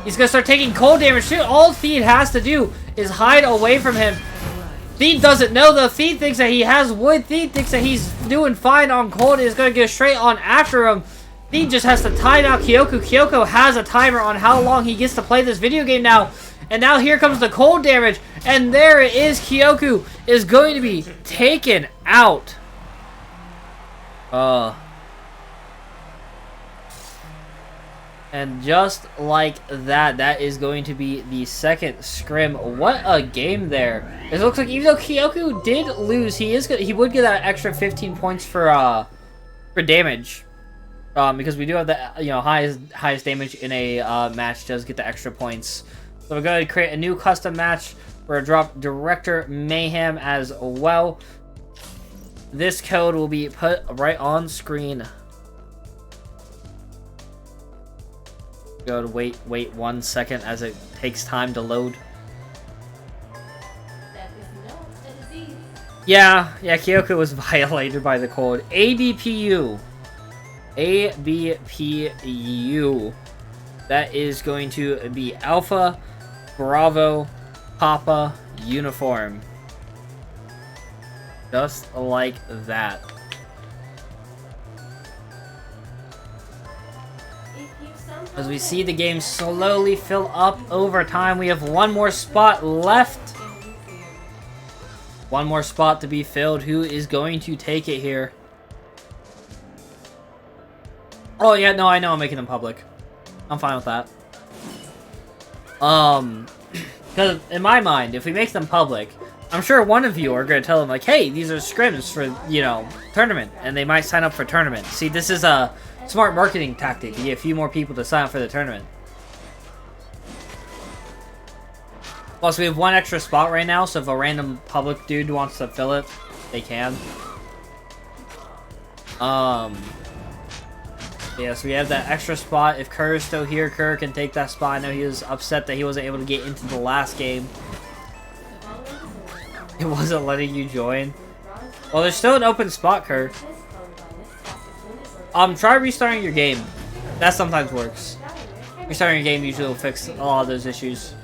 He's going to start taking cold damage too. All Theed has to do is hide away from him. Theed doesn't know though. Theed thinks that he has wood. Theed thinks that he's doing fine on cold and is going to go straight on after him. Theed just has to time out Kyoko. Kyoko has a timer on how long he gets to play this video game now. And now here comes the cold damage. And there it is. Kyoko is going to be taken out. And just like that, that is going to be the second scrim. What a game there. It looks like even though Kyoko did lose, he would get that extra 15 points for damage. Because we do have the highest damage in a match does get the extra points. So we're going to create a new custom match. We're going to drop Director Mayhem as well. This code will be put right on screen. Go to wait 1 second as it takes time to load. Yeah, Kyoko was violated by the code. ABPU. That is going to be Alpha, Bravo, Papa, Uniform. Just like that. As we see the game slowly fill up over time, we have one more spot left. One more spot to be filled. Who is going to take it here? Oh yeah, no, I know I'm making them public. I'm fine with that. Because in my mind, if we make them public, I'm sure one of you are going to tell them, like, hey, these are scrims for, you know, tournament. And they might sign up for tournament. See, this is a smart marketing tactic to get a few more people to sign up for the tournament. Plus, we have one extra spot right now, so if a random public dude wants to fill it, they can. Yeah, so we have that extra spot. If Kerr is still here, Kerr can take that spot. I know he was upset that he wasn't able to get into the last game. It wasn't letting you join. Well, there's still an open spot, Kerr. Try restarting your game. That sometimes works. Restarting your game usually will fix a lot of those issues.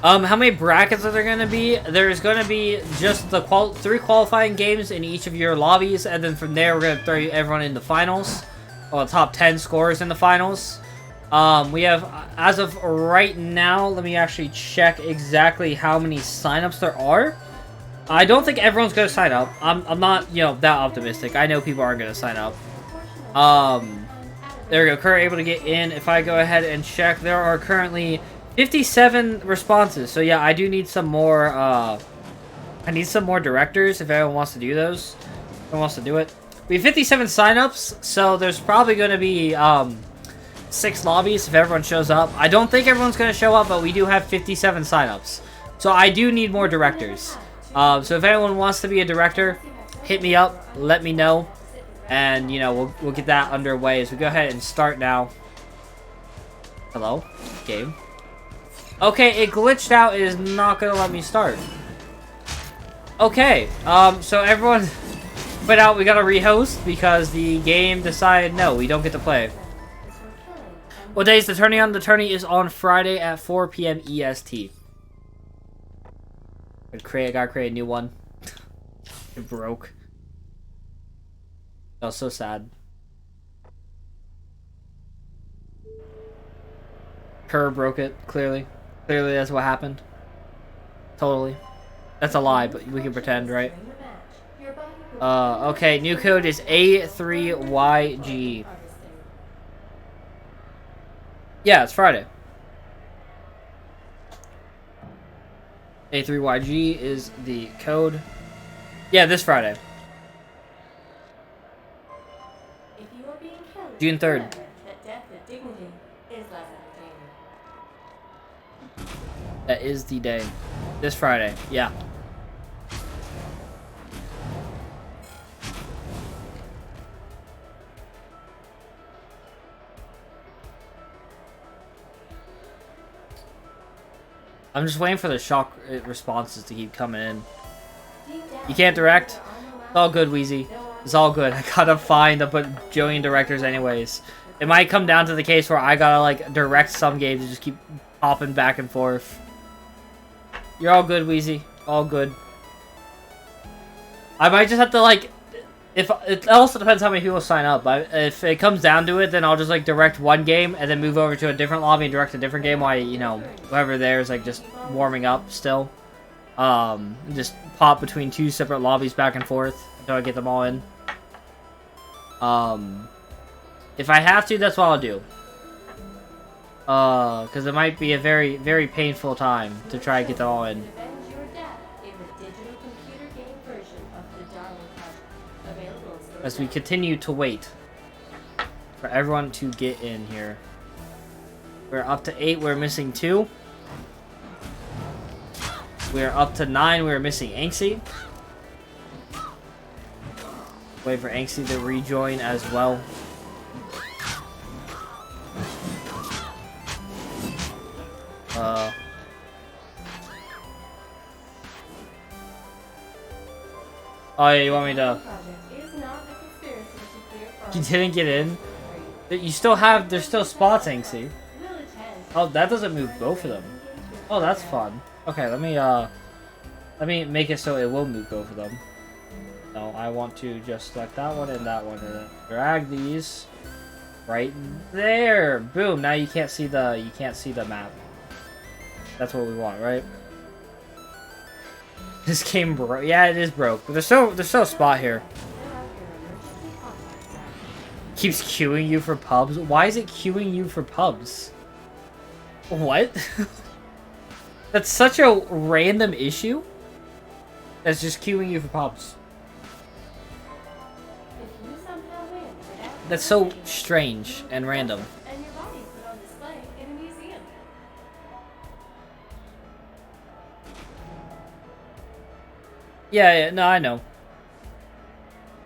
How many brackets are there going to be? There's going to be just the 3 qualifying games in each of your lobbies, and then from there we're going to throw everyone in the finals. Well, top 10 scorers in the finals. We have, as of right now, let me actually check exactly how many signups there are. I don't think everyone's going to sign up. I'm not, you know, that optimistic. I know people aren't going to sign up. There we go. Currently able to get in. If I go ahead and check, there are currently 57 responses. So yeah, I do need some more, I need some more directors if anyone wants to do those. Anyone wants to do it. We have 57 signups, so there's probably going to be, 6 lobbies if everyone shows up. I don't think everyone's going to show up, but we do have 57 signups. So I do need more directors. So if anyone wants to be a director, hit me up, let me know, and, you know, we'll get that underway as we go ahead and start now. Hello? Game. Okay, it glitched out. It is not going to let me start. Okay, so everyone put out, we got to rehost because the game decided, no, we don't get to play. What day is the tourney on? The tourney is on Friday at 4 p.m. EST. I gotta create a new one. It broke. That was so sad. Kerr broke it, clearly. Clearly that's what happened. Totally. That's a lie, but we can pretend, right? Okay, new code is A3YG. Yeah, it's Friday. A3YG is the code. Yeah, this Friday. June 3rd. That is the day. This Friday, yeah. I'm just waiting for the shock responses to keep coming in. You can't direct? It's all good, Wheezy. It's all good. I gotta find a bajillion directors anyways. It might come down to the case where I gotta, like, direct some games and just keep hopping back and forth. You're all good, Wheezy. All good. I might just have to, like... If it also depends how many people sign up. If it comes down to it, then I'll just, like, direct one game and then move over to a different lobby and direct a different game while, you know, whoever there is, like, just warming up still. Just pop between 2 separate lobbies back and forth until I get them all in. If I have to, that's what I'll do. Because it might be a very, very painful time to try and get them all in. As we continue to wait for everyone to get in here. We're up to 8, we're missing 2. We're up to 9, we're missing Anxie. Wait for Anxie to rejoin as well. Oh yeah, you want me to... You didn't get in? You still have... There's still spots, Anxie. Oh, that doesn't move both of them. Oh, that's fun. Okay, let me make it so it will move both of them. No, I want to just select that one and that one and then drag these right there. Boom. Now you can't see the map. That's what we want, right? This game broke. Yeah, it is broke. But there's still a spot here. Keeps queuing you for pubs. Why is it queuing you for pubs? What? That's such a random issue. That's just queuing you for pops.
If you somehow win without
That's so strange and random.
and your body put on display in a museum.
Yeah, no, I know.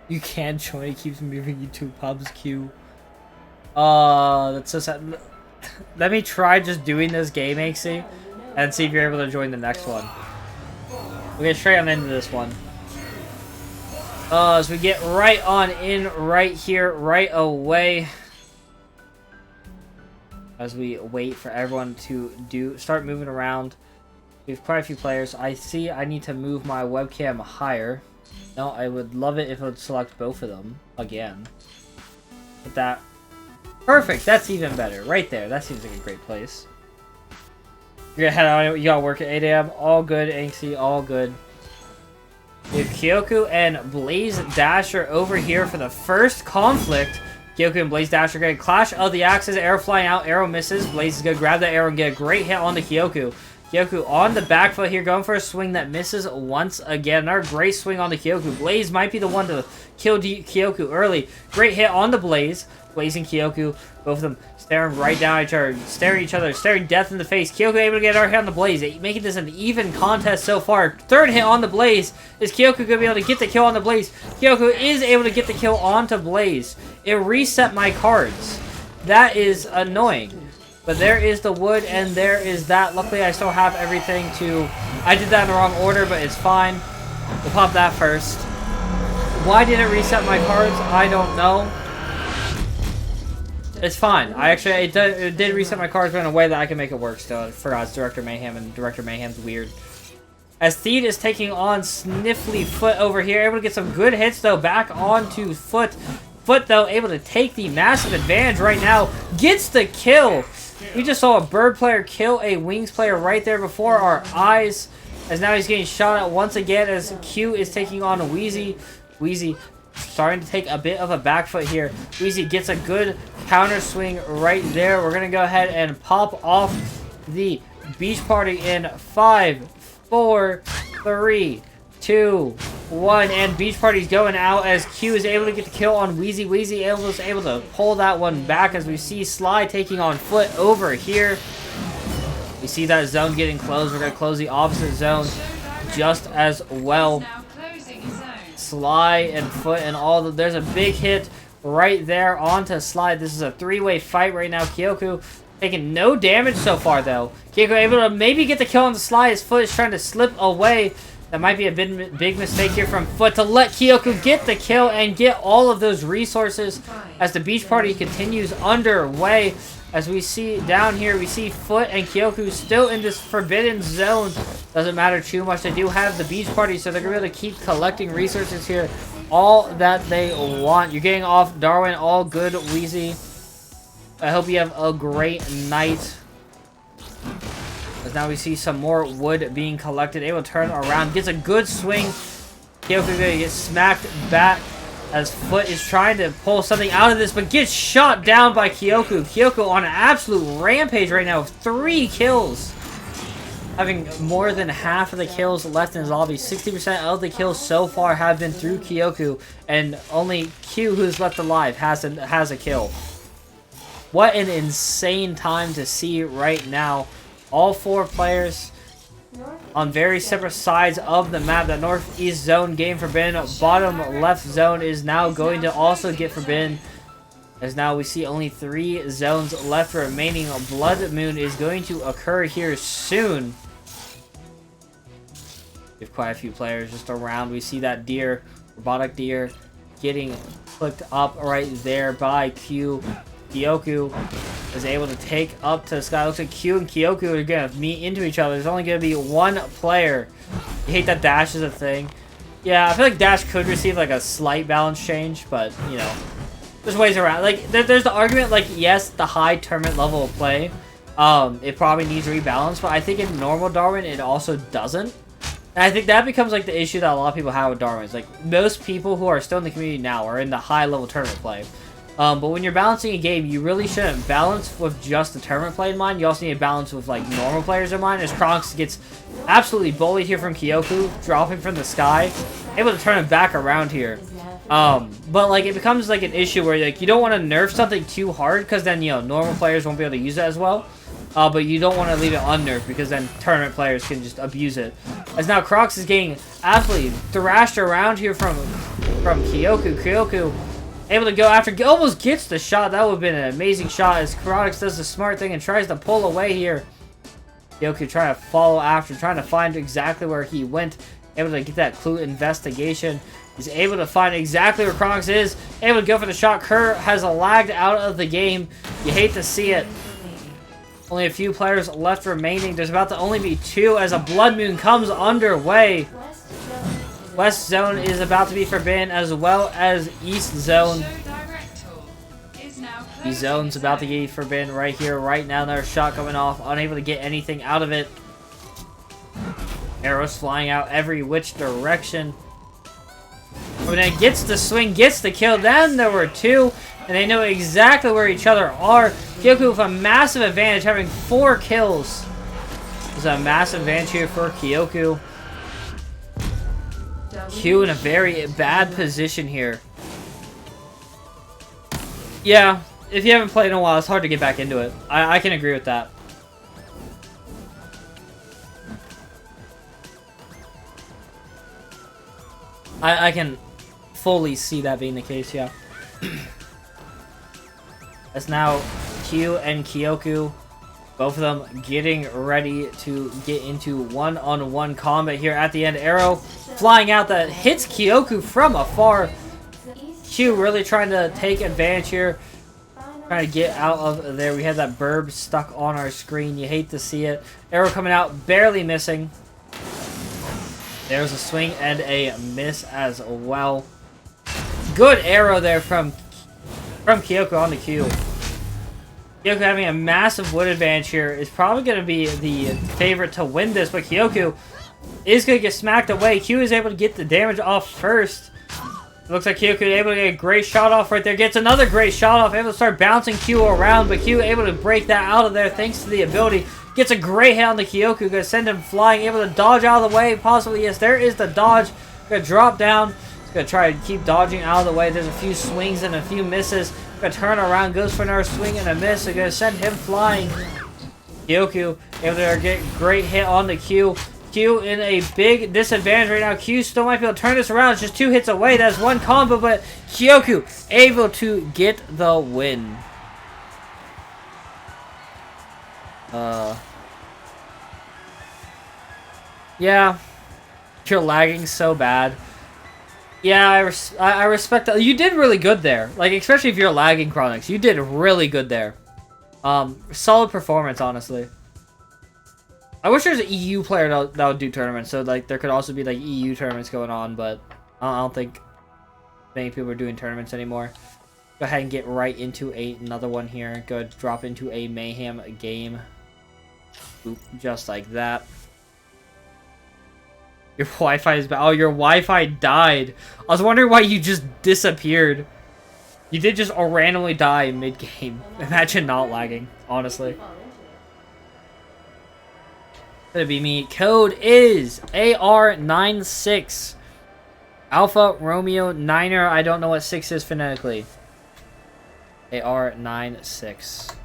You can't join, it keeps moving you to pubs queue. That's so sad. Let me try just doing this game, AC, and see if you're able to join the next one. We'll get straight on into this one. As we get right on in right here, right away. As we wait for everyone to start moving around. We have quite a few players. I see I need to move my webcam higher. No, I would love it if it would select both of them again. But that... Perfect! That's even better. Right there. That seems like a great place. You're gonna head out. You gotta work at 8 a.m. All good, Anxie. All good. We have Kyoku and Blaze Dasher over here for the first conflict. Kyoku and Blaze Dasher get a clash of the axes. Arrow flying out. Arrow misses. Blaze is gonna grab that arrow and get a great hit on the Kyoku. Kyoku on the back foot here, going for a swing that misses once again. Another great swing on the Kyoku. Blaze might be the one to kill Kyoku early. Great hit on the Blaze. Blaze and Kyoku, both of them staring right down at each other, staring death in the face. Kyoku able to get our hit on the Blaze, making this an even contest so far. Third hit on the Blaze. Is Kyoku going to be able to get the kill on the Blaze? Kyoku is able to get the kill onto Blaze. It reset my cards. That is annoying. But there is the wood, and there is that. Luckily, I still have everything to... I did that in the wrong order, but it's fine. We'll pop that first. Why did it reset my cards? I don't know. It's fine. It did reset my cards, but in a way that I can make it work still. I forgot it's Director Mayhem, and Director Mayhem's weird. As Theed is taking on Sniffly Foot over here. Able to get some good hits, though, back onto Foot. Foot, though, able to take the massive advantage right now. Gets the kill. We just saw a Bird player kill a Wings player right there before our eyes. As now he's getting shot at once again as Q is taking on Wheezy. Wheezy starting to take a bit of a back foot here. Wheezy gets a good counter swing right there. We're going to go ahead and pop off the Beach Party in 5, 4, 3, 2, 1. And Beach Party's going out as Q is able to get the kill on Wheezy. Wheezy is able to pull that one back as we see Sly taking on Foot over here. We see that zone getting closed. We're going to close the opposite zone just as well. Sly and Foot and all the... There's a big hit right there onto Sly. This is a three-way fight right now. Kyoku taking no damage so far, though. Kyoku able to maybe get the kill on the Sly. His Foot is trying to slip away. That might be a big mistake here from Foot to let Kyoku get the kill and get all of those resources as the Beach Party continues underway. As we see down here, we see Foot and Kyoku still in this forbidden zone. Doesn't matter too much. They do have the Beach Party, so they're going to be able to keep collecting resources here. All that they want. You're getting off Darwin. All good, Wheezy. I hope you have a great night. As now we see some more wood being collected. Able to turn around. Gets a good swing. Kyoku gets smacked back as Foot is trying to pull something out of this, but gets shot down by Kyoku. Kyoku on an absolute rampage right now with 3 kills. Having more than half of the kills left in his lobby. 60% of the kills so far have been through Kyoku, and only Q, who's left alive, has a kill. What an insane time to see right now. All 4 players on very separate sides of the map. The northeast zone game forbidden. Bottom left zone is now going to also get forbidden. As now we see only 3 zones left remaining. Blood Moon is going to occur here soon. We have quite a few players just around. We see that deer, robotic deer, getting clicked up right there by Q. Kyoku is able to take up to the sky. Looks like Q and Kyoku are going to meet into each other. There's only going to be 1 player. You hate that Dash is a thing. Yeah, I feel like Dash could receive like a slight balance change, but, you know, there's ways around. Like, there's the argument, like, yes, the high tournament level of play, it probably needs rebalance, but I think in normal Darwin, it also doesn't. And I think that becomes, like, the issue that a lot of people have with Darwin. It's like, most people who are still in the community now are in the high level tournament play. But when you're balancing a game, you really shouldn't balance with just the tournament play in mind. You also need to balance with like normal players in mind. As Kronks gets absolutely bullied here from Kyoku, dropping from the sky, able to turn it back around here. But like it becomes like an issue where like you don't want to nerf something too hard because then normal players won't be able to use it as well. But you don't want to leave it unnerfed because then tournament players can just abuse it. As now Kronks is getting absolutely thrashed around here from Kyoku. Kyoku able to go after, almost gets the shot. That would have been an amazing shot as Kronks does the smart thing and tries to pull away here. Kyoku trying to follow after, trying to find exactly where he went. Able to get that clue investigation. He's able to find exactly where Kronks is. Able to go for the shot. Kerr has lagged out of the game. You hate to see it. Only a few players left remaining. There's about to only be 2 as a Blood Moon comes underway. West Zone is about to be forbidden as well as East Zone. East Zone's about to get forbidden right here, right now. Another shot coming off. Unable to get anything out of it. Arrows flying out every which direction. When it gets the swing, gets the kill. Then there were 2, and they know exactly where each other are. Kyoku with a massive advantage, having 4 kills. There's a massive advantage here for Kyoku. Q in a very bad position here. Yeah, if you haven't played in a while, it's hard to get back into it. I can agree with that. I can fully see that being the case, yeah. As now Q and Kyoku, both of them getting ready to get into one-on-one combat here at the end. Arrow flying out that hits Kyoku from afar. Q really trying to take advantage here. Trying to get out of there. We have that burb stuck on our screen. You hate to see it. Arrow coming out, barely missing. There's a swing and a miss as well. Good arrow there from Kyoku on the Q. Kyoku having a massive wood advantage here is probably going to be the favorite to win this, but Kyoku is going to get smacked away. Q is able to get the damage off first. Looks like Kyoku able to get a great shot off right there. Gets another great shot off. Able to start bouncing Q around, but Q able to break that out of there thanks to the ability. Gets a great hit on the Kyoku. Going to send him flying. Able to dodge out of the way. Possibly, yes, there is the dodge. Going to drop down. He's going to try to keep dodging out of the way. There's a few swings and a few misses. Going to turn around. Goes for another swing and a miss. They're going to send him flying. Kyoku able to get a great hit on the Q. Q in a big disadvantage right now. Q still might be able to turn this around. It's just 2 hits away. That's 1 combo, but Kyoku able to get the win. Yeah. You're lagging so bad. Yeah, I respect that. You did really good there. Like, especially if you're lagging, Chronix. You did really good there. Solid performance, honestly. I wish there's an EU player that would do tournaments, so like there could also be like EU tournaments going on, but I don't think many people are doing tournaments anymore. Go ahead and get right into another one here. Go ahead, drop into a Mayhem game. Boop, just like that. Your Wi-Fi is bad. Oh, your Wi-Fi died. I was wondering why you just disappeared. You did just randomly die mid-game. Imagine not lagging, honestly. Gonna be me. Code is AR96. Alpha Romeo Niner. I don't know what 6 is phonetically. AR96.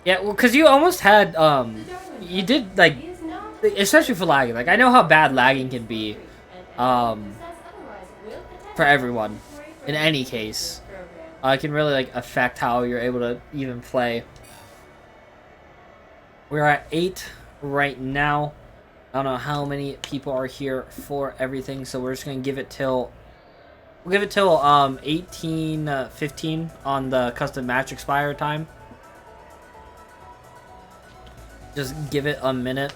Yeah, well, cause you almost had you did like, especially for lagging. Like I know how bad lagging can be, for everyone. In any case, it can really like affect how you're able to even play. We're at 8 right now. I don't know how many people are here for everything, so we're just gonna give it till 18:15 on the custom match expire time. Just give it a minute.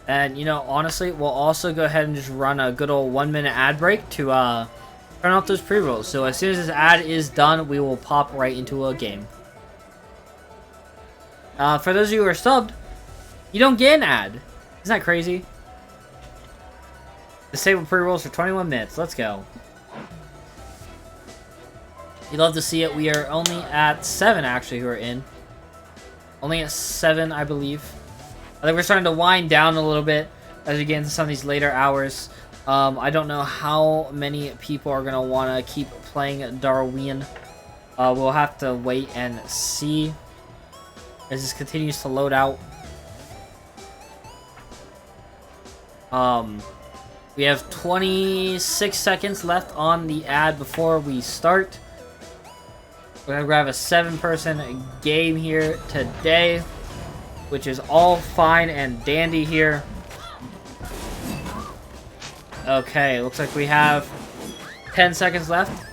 And you know, honestly, we'll also go ahead and just run a good old 1-minute ad break to turn off those pre-rolls. So as soon as this ad is done, we will pop right into a game. For those of you who are subbed, you don't get an ad. Isn't that crazy? Disable pre-rolls for 21 minutes. Let's go. You'd love to see it. We are only at 7 actually who are in. Only at 7, I believe. I think we're starting to wind down a little bit as we get into some of these later hours. I don't know how many people are going to want to keep playing Darwin. We'll have to wait and see as this continues to load out. We have 26 seconds left on the ad before we start. We're gonna grab a 7-person game here today, which is all fine and dandy here. Okay, looks like we have 10 seconds left.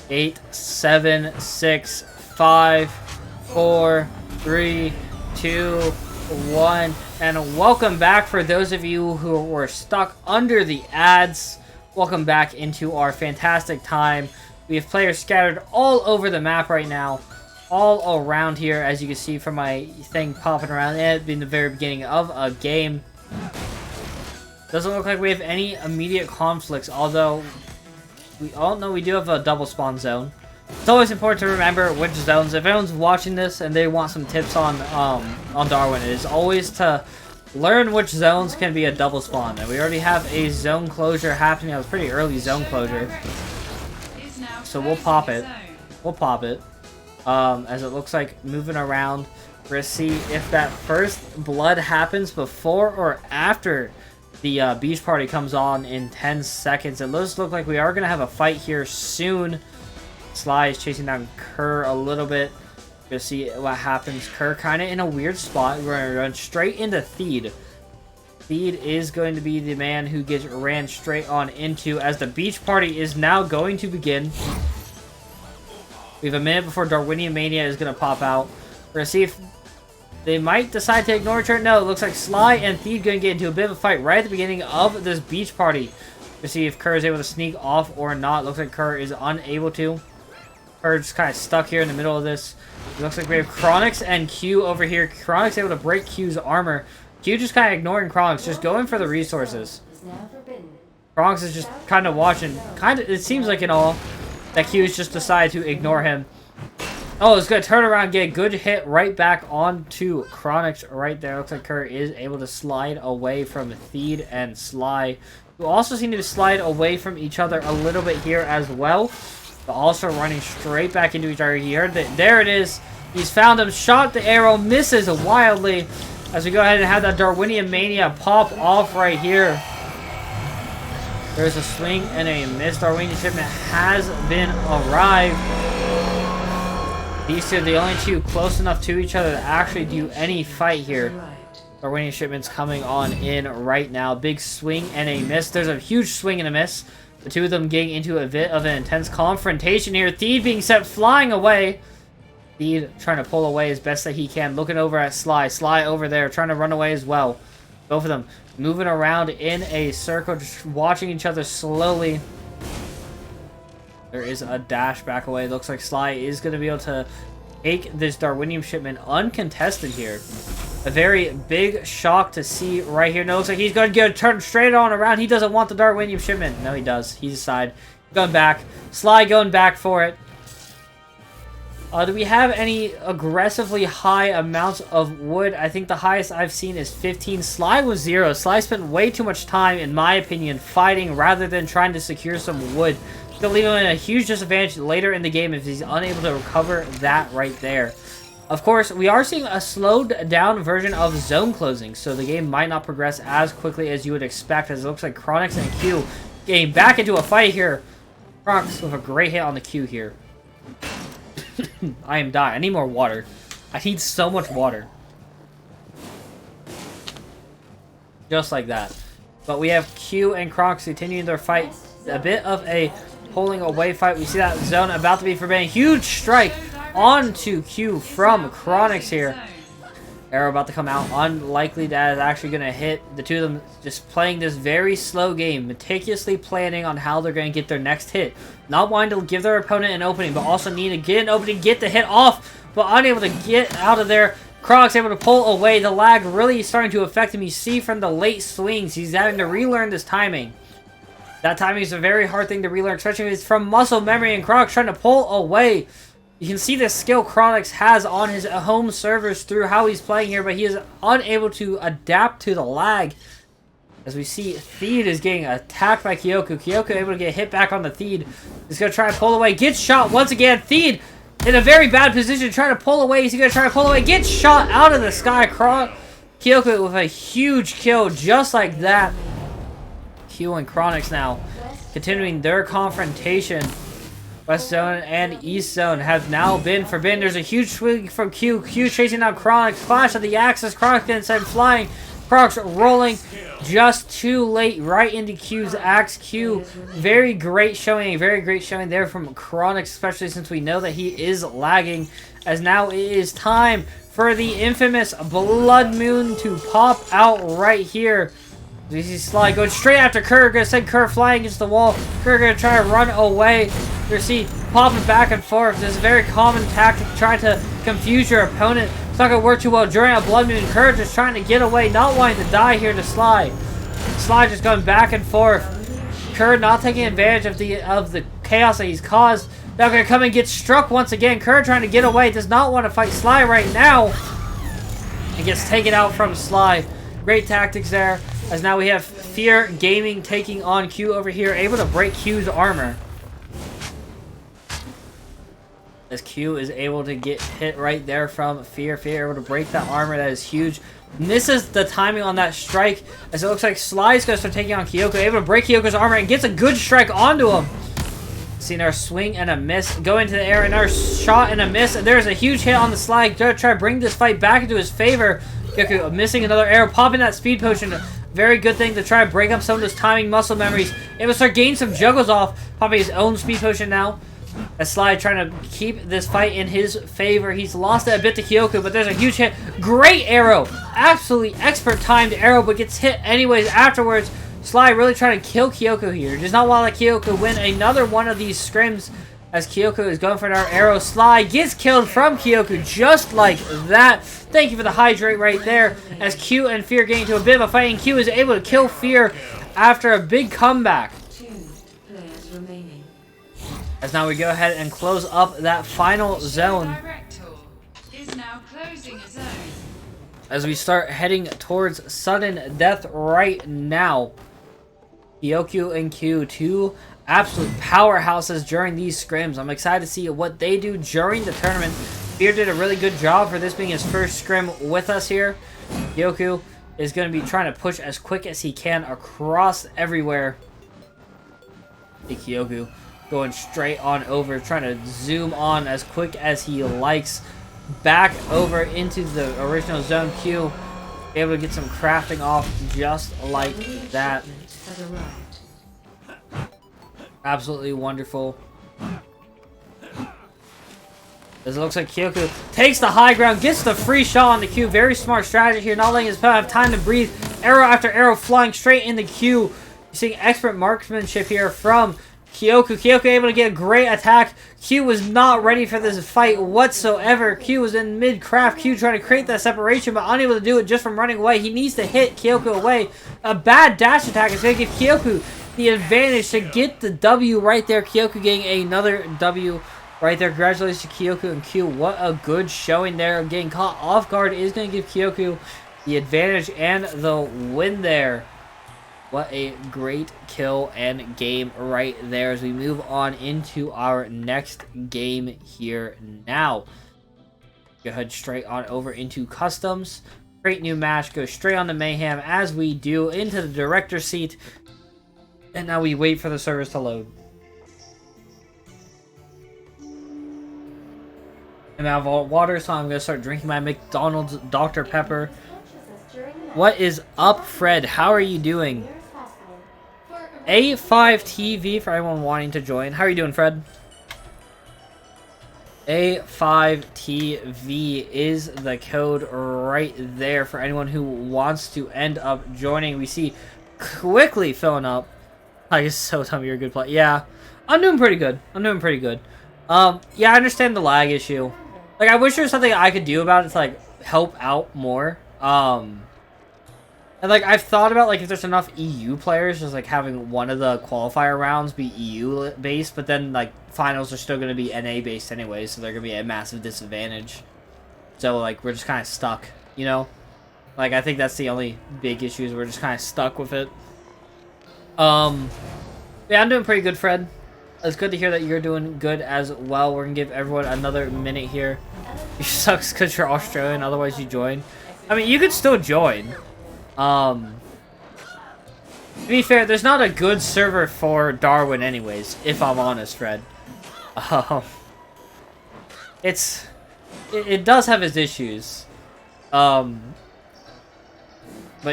8, 7, 6, 5, 4, 3, 2, 1. And welcome back for those of you who were stuck under the ads. Welcome back into our fantastic time. We have players scattered all over the map right now. All around here, as you can see from my thing popping around. It being the very beginning of a game. Doesn't look like we have any immediate conflicts, although we all know we do have a double spawn zone. It's always important to remember which zones. If anyone's watching this and they want some tips on Darwin, it is always to learn which zones can be a double spawn. And we already have a zone closure happening. It was pretty early zone closure, so we'll pop it. We'll pop it. As it looks like moving around, we're gonna see if that first blood happens before or after the beach party comes on in 10 seconds. It does look like we are gonna have a fight here soon. Sly is chasing down Kerr a little bit. We'll see what happens. Kerr kind of in a weird spot. We're going to run straight into Theed. Theed is going to be the man who gets ran straight on into as the beach party is now going to begin. We have a minute before Darwinian Mania is going to pop out. We're going to see if they might decide to ignore each other. No, it looks like Sly and Theed going to get into a bit of a fight right at the beginning of this beach party. We'll see if Kerr is able to sneak off or not. Looks like Kerr is unable to. Kerr just kind of stuck here in the middle of this. It looks like we have Chronix and Q over here. Chronix able to break Q's armor. Q just kind of ignoring Chronix, just going for the resources. Chronix is just kind of watching. It seems like in all that Q's just decided to ignore him. Oh, it's going to turn around, get a good hit right back onto Chronix right there. Looks like Kerr is able to slide away from Theed and Sly, who also seem to slide away from each other a little bit here as well. But also running straight back into each other. He heard that. There it is. He's found him. Shot the arrow. Misses wildly. As we go ahead and have that Darwinian Mania pop off right here. There's a swing and a miss. Darwinian shipment has been arrived. These two are the only two close enough to each other to actually do any fight here. Darwinian shipment's coming on in right now. Big swing and a miss. There's a huge swing and a miss. The two of them getting into a bit of an intense confrontation here. Theed being sent flying away. Theed trying to pull away as best that he can. Looking over at Sly. Sly over there trying to run away as well. Both of them moving around in a circle, just watching each other slowly. There is a dash back away. Looks like Sly is going to be able to take this Darwinian shipment uncontested here. A very big shock to see right here. No, looks like he's going to get turned straight on around. He doesn't want the Darwinian shipment. No, he does. He's aside. Going back. Sly going back for it. Do we have any aggressively high amounts of wood? I think the highest I've seen is 15. Sly was 0. Sly spent way too much time, in my opinion, fighting rather than trying to secure some wood. It's going to leave him in a huge disadvantage later in the game if he's unable to recover that right there. Of course, we are seeing a slowed down version of zone closing, so the game might not progress as quickly as you would expect, as it looks like Chronix and Q getting back into a fight here. Chronix with a great hit on the Q here. I am dying. I need more water. I need so much water. Just like that. But we have Q and Chronix continuing their fight. A bit of a pulling away fight. We see that zone about to be forbidden. Huge strike onto Q from Chronix here. Arrow about to come out. Unlikely that is actually going to hit. The two of them just playing this very slow game. Meticulously planning on how they're going to get their next hit. Not wanting to give their opponent an opening, but also need to get an opening, get the hit off, but unable to get out of there. Chronix able to pull away. The lag really starting to affect him. You see from the late swings, he's having to relearn this timing. That timing is a very hard thing to relearn, especially if it's from muscle memory, and Chronix trying to pull away. You can see the skill Chronix has on his home servers through how he's playing here, but he is unable to adapt to the lag. As we see, Theed is getting attacked by Kyoku. Kyoku able to get hit back on the Theed. He's going to try and pull away. Gets shot once again. Theed in a very bad position, trying to pull away. He's going to try to pull away. Gets shot out of the sky. Kyoku with a huge kill just like that. Q and Chronix now continuing their confrontation. West Zone and East Zone have now been forbidden. There's a huge swing from Q. Q chasing down Chronix. Flash of the Axis. Chronix getting sent flying. Chronix rolling just too late right into Q's axe. Q, very great showing. Very great showing there from Chronix, especially since we know that he is lagging. As now it is time for the infamous Blood Moon to pop out right here. We see Sly going straight after Kerr. Gonna send Kerr flying against the wall. Kerr gonna try to run away. You see popping back and forth. This is a very common tactic, trying to confuse your opponent. It's not gonna work too well during a Blood Moon. Kerr just trying to get away, not wanting to die here to Sly. Sly just going back and forth. Kerr not taking advantage of the chaos that he's caused. Now gonna come and get struck once again. Kerr trying to get away. Does not want to fight Sly right now. And gets taken out from Sly. Great tactics there. As now we have Fear Gaming taking on Q over here, able to break Q's armor. As Q is able to get hit right there from Fear. Fear able to break that armor. That is huge. Misses the timing on that strike, as it looks like Sly's going to start taking on Kyoko. Able to break Kyoko's armor and gets a good strike onto him. Seeing our swing and a miss. Go into the air, another shot and a miss. And there's a huge hit on the Sly. Try to bring this fight back into his favor. Kyoku missing another arrow. Popping that speed potion. Very good thing to try to break up some of those timing muscle memories. Able to start getting some juggles off. Popping his own speed potion now. As Sly trying to keep this fight in his favor. He's lost it a bit to Kyoku, but there's a huge hit. Great arrow. Absolutely expert timed arrow, but gets hit anyways afterwards. Sly really trying to kill Kyoku here. Does not want to let Kyoku win another one of these scrims. As Kyoku is going for another arrow. Sly gets killed from Kyoku just like that. Thank you for the hydrate right there. As Q and Fear get into a bit of a fight, and Q is able to kill Fear after a big comeback.
2 players remaining.
As now we go ahead and close up that final zone.
Director is now closing a zone.
As we start heading towards sudden death right now. Kyoku and Q, two absolute powerhouses during these scrims. I'm excited to see what they do during the tournament. Fear did a really good job for this being his first scrim with us here. Kyoku is going to be trying to push as quick as he can across everywhere. Kyoku going straight on over, trying to zoom on as quick as he likes. Back over into the original zone. Q able to get some crafting off just like that. Absolutely wonderful. As it looks like Kyoku takes the high ground, gets the free shot on the Q. Very smart strategy here, not letting his opponent have time to breathe. Arrow after arrow flying straight in the Q. You're seeing expert marksmanship here from Kyoku. Kyoku able to get a great attack. Q was not ready for this fight whatsoever. Q was in mid-craft. Q trying to create that separation, but unable to do it just from running away. He needs to hit Kyoku away. A bad dash attack is going to give Kyoku the advantage to get the W right there. Kyoku getting another W right there. Congratulations to Kyoku and Q. What a good showing there. Getting caught off guard is going to give Kyoku the advantage and the win there. What a great kill and game right there as we move on into our next game here now. Go ahead straight on over into customs. Great new match. Go straight on to Mayhem as we do into the director's seat. And now we wait for the servers to load. I'm out of water, so I'm going to start drinking my McDonald's Dr. Pepper. What is up, Fred? How are you doing? A5 TV for anyone wanting to join. How are you doing, Fred? A5 TV is the code right there for anyone who wants to end up joining. We see quickly filling up. I guess so. Tell me you're a good player. Yeah, I'm doing pretty good. Yeah, I understand the lag issue. Like, I wish there was something I could do about it to like help out more. And, like, I've thought about, like, if there's enough EU players, just, like, having one of the qualifier rounds be EU-based, but then, like, finals are still going to be NA-based anyway, so they're going to be at a massive disadvantage. So, like, we're just kind of stuck, you know? Like, I think that's the only big issue, is we're just kind of stuck with it. Yeah, I'm doing pretty good, Fred. It's good to hear that you're doing good as well. We're going to give everyone another minute here. It sucks because you're Australian, otherwise you join. I mean, you could still join. To be fair, there's not a good server for Darwin anyways, if I'm honest, Fred. It does have its issues. But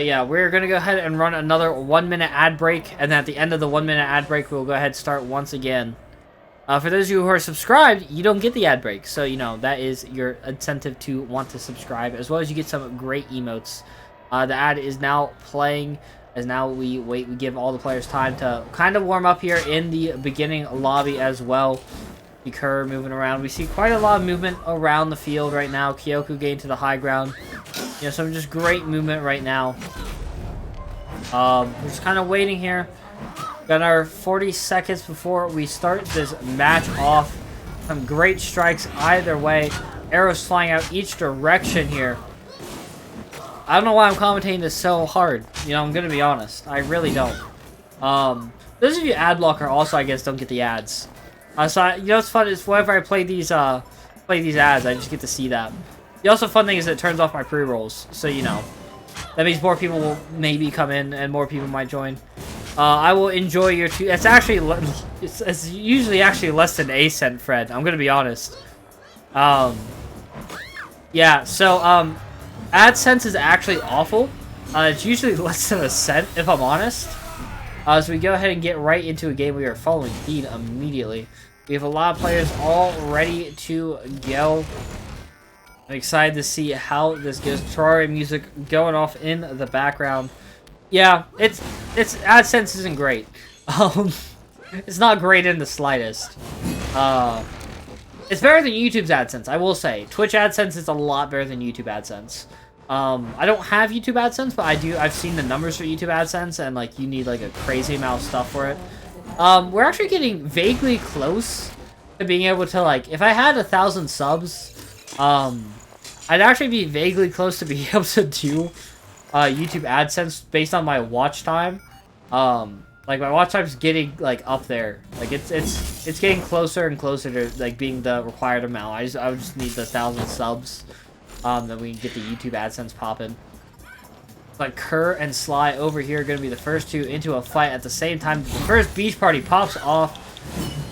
yeah, we're going to go ahead and run another 1 minute ad break, and then at the end of the 1 minute ad break, we'll go ahead and start once again. For those of you who are subscribed, you don't get the ad break, so, you know, that is your incentive to want to subscribe, as well as you get some great emotes. The ad is now playing, as now we give all the players time to kind of warm up here in the beginning lobby as well. The Kerr moving around. We see quite a lot of movement around the field right now. Kyoku getting to the high ground. You know, some just great movement right now. We're just kind of waiting here. Got our 40 seconds before we start this match off. Some great strikes either way. Arrows flying out each direction here. I don't know why I'm commentating this so hard. You know, I'm gonna be honest. I really don't. Those of you ad blocker also, I guess, don't get the ads. So you know what's fun is whenever I play these ads, I just get to see that. The also fun thing is it turns off my pre-rolls, so you know. That means more people will maybe come in and more people might join. I will enjoy your two. It's actually it's usually actually less than a cent, Fred. I'm gonna be honest. Yeah. So AdSense is actually awful. It's usually less than a cent, if I'm honest. So we go ahead and get right into a game. We are following Dean immediately. We have a lot of players all ready to go. I'm excited to see how this goes. Terraria music going off in the background. Yeah, it's AdSense isn't great. It's not great in the slightest. It's better than YouTube's AdSense, I will say. Twitch AdSense is a lot better than YouTube AdSense. I don't have YouTube AdSense, but I've seen the numbers for YouTube AdSense, and like you need like a crazy amount of stuff for it. We're actually getting vaguely close to being able to, like, if I had 1,000 subs, I'd actually be vaguely close to being able to do YouTube AdSense based on my watch time. Like my watch time's getting like up there. Like it's getting closer and closer to like being the required amount. I would just need the 1,000 subs. Then we can get the YouTube AdSense popping. But Kerr and Sly over here are going to be the first two into a fight at the same time. The first beach party pops off,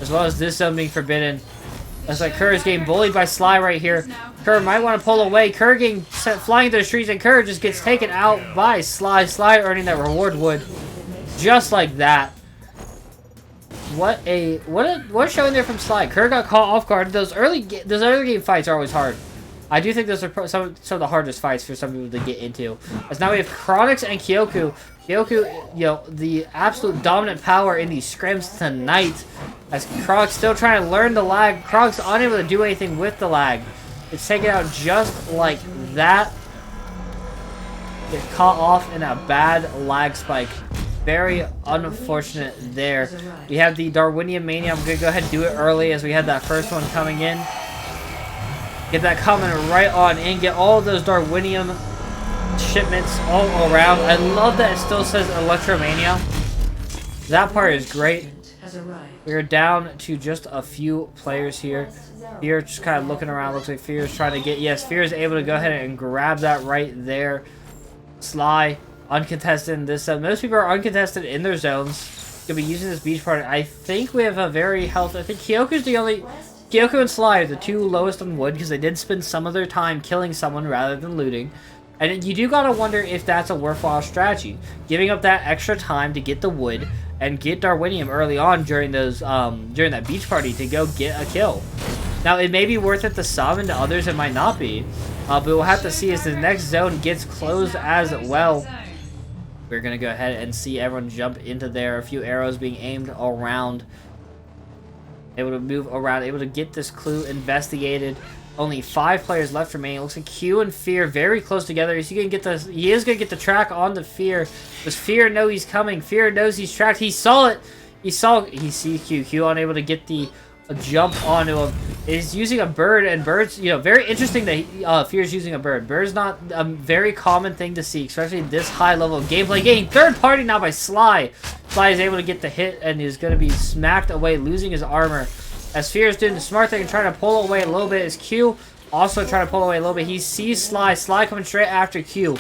as well as this zone being forbidden. That's like Kerr is getting bullied by Sly right here. Kerr might want to pull away. Kerr getting flying into the streets, and Kerr just gets taken out by Sly. Sly earning that reward wood, just like that. What a showing there from Sly. Kerr got caught off guard. Those early game fights are always hard. I do think those are some of the hardest fights for some people to get into. As now we have Chronix and Kyoku. Kyoku, you know, the absolute dominant power in these scrims tonight. As Chronix still trying to learn the lag. Chronix unable to do anything with the lag. It's taken out just like that. Get caught off in a bad lag spike. Very unfortunate there. We have the Darwinian Mania. I'm going to go ahead and do it early as we had that first one coming in. Get that coming right on in. Get all of those Darwinium shipments all around. I love that it still says Electromania. That part is great. We're down to just a few players here. Fear just kind of looking around. Looks like Fear is trying to get... Yes, Fear is able to go ahead and grab that right there. Sly, uncontested in this zone. Most people are uncontested in their zones. Going to be using this beach party. I think we have a very healthy... I think Kyoku's the only... Kyoku and Sly are the two lowest on wood because they did spend some of their time killing someone rather than looting. And you do gotta wonder if that's a worthwhile strategy. Giving up that extra time to get the wood and get Darwinium early on during those during that beach party to go get a kill. Now it may be worth it to some, and to others it might not be. But we'll have to see as the next zone gets closed as well. We're gonna go ahead and see everyone jump into there. A few arrows being aimed around. Able to move around, able to get this clue investigated. Only 5 players left remaining. It looks like Q and Fear very close together. He is gonna get the track on the Fear. Does Fear know he's coming? Fear knows he's tracked. He saw it. He sees Q. Q unable to get the jump onto him. Is using a bird, and birds, very interesting that Fear's using a bird. Bird's not a very common thing to see, especially this high level of gameplay. Getting third party now by Sly. Sly is able to get the hit and is going to be smacked away, losing his armor. As Fear is doing the smart thing and trying to pull away a little bit, is Q also trying to pull away a little bit. He sees Sly. Sly coming straight after Q.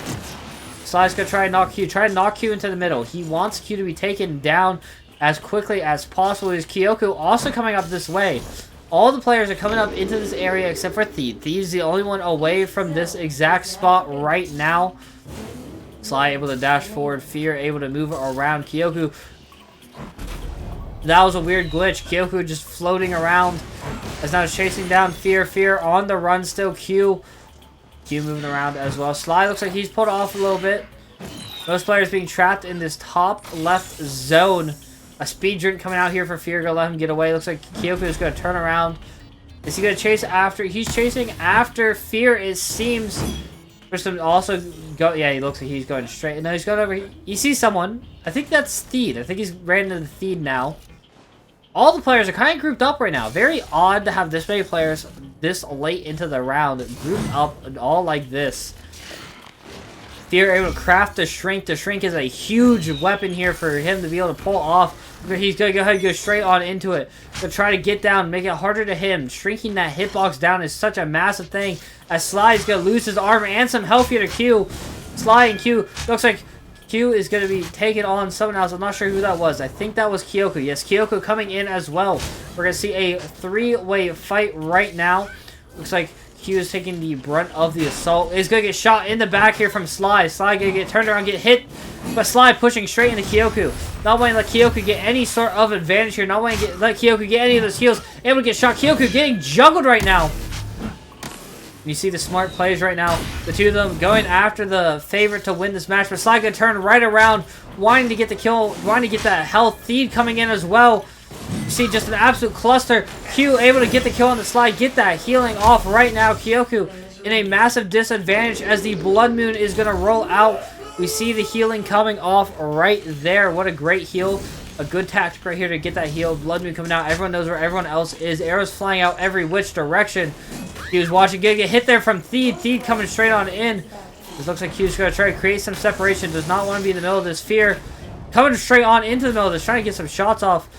Sly's going to try and knock Q. Try to knock Q into the middle. He wants Q to be taken down as quickly as possible. Is Kyoko also coming up this way. All the players are coming up into this area except for Theed. Theed's the only one away from this exact spot right now. Sly able to dash forward. Fear able to move around. Kyoko. That was a weird glitch. Kyoko just floating around as now chasing down Fear. Fear on the run still. Q moving around as well. Sly looks like he's pulled off a little bit. Most players being trapped in this top left zone. A speed drink coming out here for Fear. Gonna let him get away. Looks like Kyoko is gonna turn around. Is he gonna chase after? He's chasing after Fear, it seems. There's some also go. Yeah, he looks like he's going straight. No, he's going over. He sees someone. I think that's Theed. I think he's ran into the Theed now. All the players are kind of grouped up right now. Very odd to have this many players this late into the round grouped up all like this. Fear able to craft the Shrink. The Shrink is a huge weapon here for him to be able to pull off. He's going to go ahead and go straight on into it. To try to get down, make it harder to him. Shrinking that hitbox down is such a massive thing. As Sly is going to lose his armor and some health here to Q. Sly and Q. Looks like Q is going to be taking on someone else. I'm not sure who that was. I think that was Kyoko. Yes, Kyoko coming in as well. We're going to see a 3-way fight right now. Looks like Q is taking the brunt of the assault. Is going to get shot in the back here from Sly. Sly going to get turned around, get hit. But Sly pushing straight into Kyoko. Not wanting to let Kyoko get any sort of advantage here. Not wanting to let Kyoko get any of those heals. Able to get shot. Kyoko getting juggled right now. You see the smart plays right now. The two of them going after the favorite to win this match. But Sly going to turn right around. Wanting to get the kill. Wanting to get that health. Theed coming in as well. You see just an absolute cluster. Q able to get the kill on the Sly. Get that healing off right now. Kyoko in a massive disadvantage as the Blood Moon is going to roll out. We see the healing coming off right there. What a great heal. A good tactic right here to get that heal. Blood Moon coming out. Everyone knows where everyone else is. Arrows flying out every which direction. He was watching. Gonna get hit there from Theed. Theed coming straight on in. This looks like Q's going to try to create some separation. Does not want to be in the middle of this. Fear coming straight on into the middle of this. Trying to get some shots off.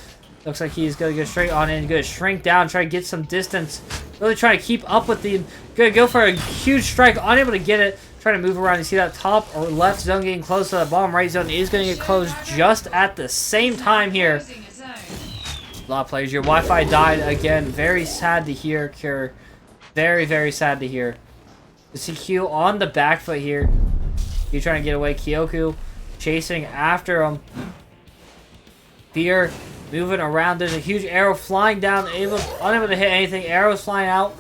Looks like he's going to go straight on in. Going to shrink down. Try to get some distance. Really trying to keep up with the... Going to go for a huge strike. Unable to get it. Trying to move around. You see that top or left zone getting close to the bottom right zone is going to get closed just at the same time here. A lot of players. Your Wi-Fi died again. Very sad to hear, Cure. Very, very sad to hear. You see Q on the back foot here. Q trying to get away. Kyoko chasing after him. Fear moving around. There's a huge arrow flying down. Unable to hit anything. Arrows flying out.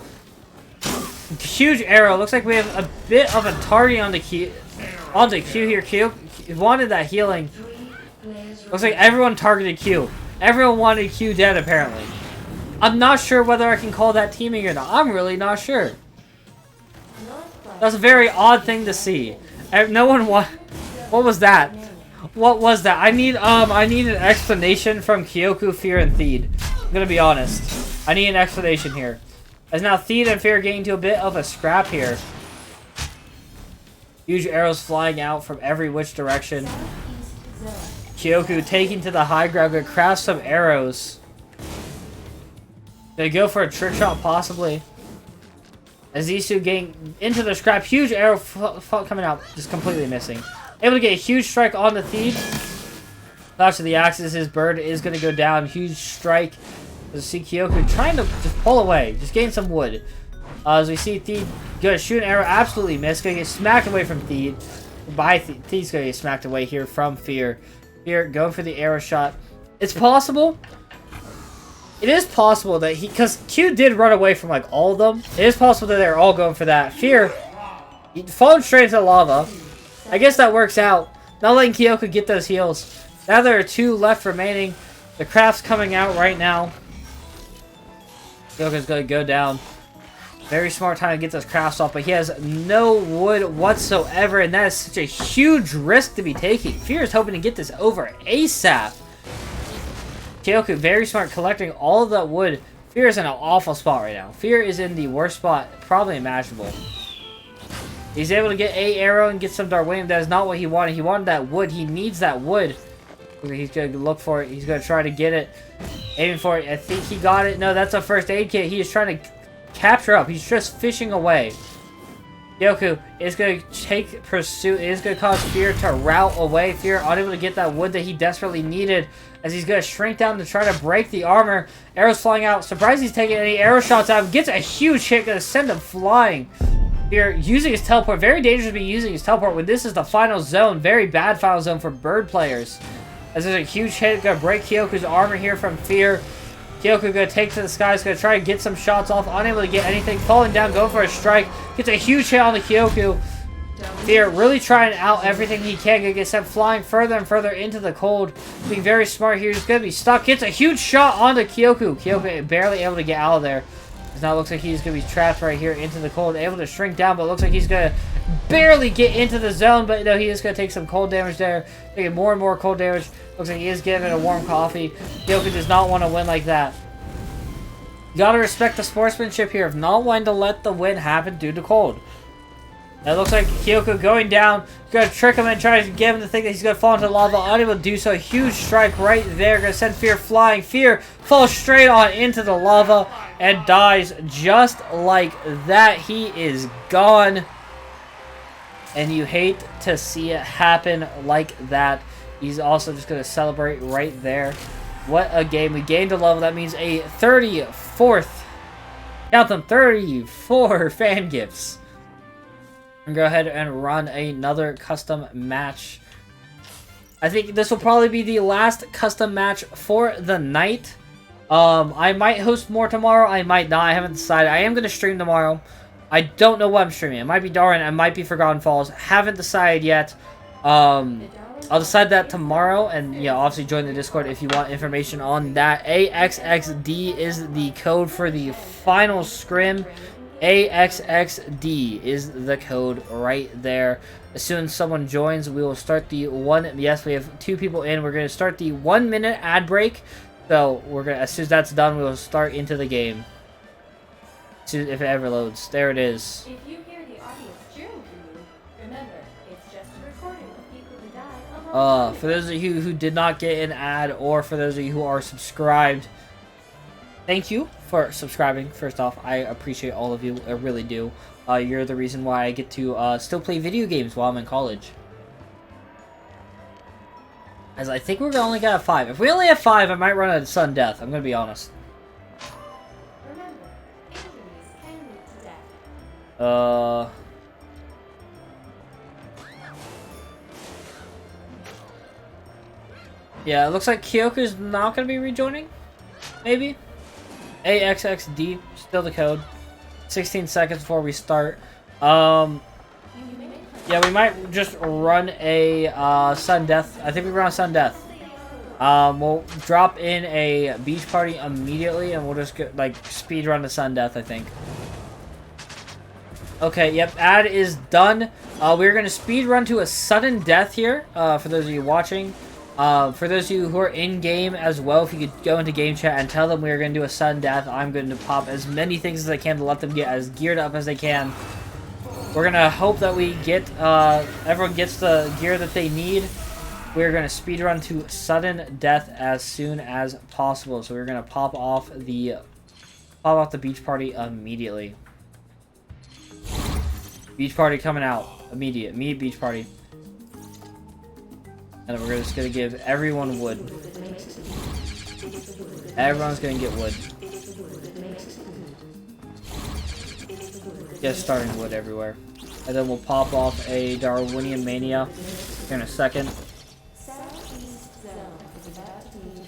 Huge arrow. Looks like we have a bit of a target on the Q. Onto Q here. Q wanted that healing. Looks like everyone targeted Q. Everyone wanted Q dead apparently. I'm not sure whether I can call that teaming or not. I'm really not sure. That's a very odd thing to see. No one want. What was that? What was that? I need an explanation from Kyoko, Fear, and Theed. I'm gonna be honest. I need an explanation here. As now Theed and Fear getting to a bit of a scrap here. Huge arrows flying out from every which direction. Kyoko taking to the high ground. Gonna craft some arrows. Gonna go for a trick shot possibly. As these two getting into the scrap. Huge arrow coming out. Just completely missing. Able to get a huge strike on the Theed. Flash of the axis. His bird is going to go down. Huge strike. As we see Kyoko trying to just pull away. Just gain some wood. As we see Theed going to shoot an arrow. Absolutely miss. Going to get smacked away from Theed. Theed's going to get smacked away here from Fear. Fear going for the arrow shot. It's possible. It is possible that because Q did run away from like all of them. It is possible that they're all going for that. Fear falling straight into the lava. I guess that works out. Not letting Kyoko get those heals. Now there are 2 left remaining. The craft's coming out right now. Kyoko's going to go down. Very smart time to get those crafts off, but he has no wood whatsoever, and that is such a huge risk to be taking. Fear is hoping to get this over ASAP. Kyoku, very smart, collecting all of that wood. Fear is in an awful spot right now. Fear is in the worst spot probably imaginable. He's able to get a arrow and get some Darwinium. That is not what he wanted. He wanted that wood. He needs that wood. He's going to look for it. He's going to try to get it. Aiming for it. I think he got it. No, that's a first aid kit. He is trying to capture up. He's just fishing away. Kyoku is going to take pursuit. It is going to cause Fear to rout away. Fear unable to get that wood that he desperately needed, as he's going to shrink down to try to break the armor. Arrows flying out. Surprised he's taking any arrow shots out. Gets a huge hit. Going to send him flying. Fear using his teleport. Very dangerous to be using his teleport when this is the final zone. Very bad final zone for bird players. As there's a huge hit. Going to break Kyoku's armor here from Fear. Kyoku going to take to the sky. He's going to try to get some shots off. Unable to get anything. Falling down. Going for a strike. Gets a huge hit on the Kyoku. Fear really trying out everything he can. Going to get sent flying further and further into the cold. Being very smart here. He's going to be stuck. Gets a huge shot onto Kyoku. Kyoku barely able to get out of there. Now it looks like he's going to be trapped right here into the cold. Able to shrink down, but it looks like he's going to barely get into the zone. But no, he is going to take some cold damage there. Taking more and more cold damage. Looks like he is giving a warm coffee. Kyoku does not want to win like that. You got to respect the sportsmanship here of not wanting to let the win happen due to cold. It looks like Kyoku going down. Going to trick him and try to get him to think that he's going to fall into lava. Unable to do so. Huge strike right there. Going to send Fear flying. Fear falls straight on into the lava and dies just like that. He is gone. And you hate to see it happen like that. He's also just going to celebrate right there. What a game. We gained a level. That means a 34th. Count them, 34 fan gifts. And go ahead and run another custom match. I think this will probably be the last custom match for the night. I might host more tomorrow. I might not. I haven't decided. I am going to stream tomorrow. I don't know what I'm streaming. It might be Darwin. It might be Forgotten Falls. Haven't decided yet. I'll decide that tomorrow. And yeah, obviously join the Discord if you want information on that. AXXD is the code for the final scrim. AXXD is the code right there. As soon as someone joins, we will start the yes, we have 2 people in. We're going to start the 1-minute ad break. So we're going to, as soon as that's done, we will start into the game. As soon as, if it ever loads. There it is.
If you hear the audience cheering for you, remember, it's just a recording of people who died.
For those of you who did not get an ad, or for those of you who are subscribed, thank you for subscribing. First off, I appreciate all of you. I really do. You're the reason why I get to still play video games while I'm in college. As I think we're gonna only got 5. If we only have 5, I might run a sudden death. I'm gonna be honest.
Remember, injuries can lead to death.
Yeah, it looks like Kyoku's not gonna be rejoining. Maybe. AXXD, still the code. 16 seconds before we start. Yeah, we might just run a sudden death. I think we run a sudden death. We'll drop in a beach party immediately, and we'll just get, like, speed run the sudden death, I think. Okay, yep, ad is done. We're going to speed run to a sudden death here, for those of you watching. For those of you who are in-game as well, if you could go into game chat and tell them we're going to do a sudden death, I'm going to pop as many things as I can to let them get as geared up as they can. We're going to hope that we get, everyone gets the gear that they need. We're going to speed run to sudden death as soon as possible. So we're going to pop off the beach party immediately. Beach party coming out. Immediate beach party. And we're just going to give everyone wood. Everyone's going to get wood. Just starting wood everywhere. And then we'll pop off a Darwinian Mania here in a second.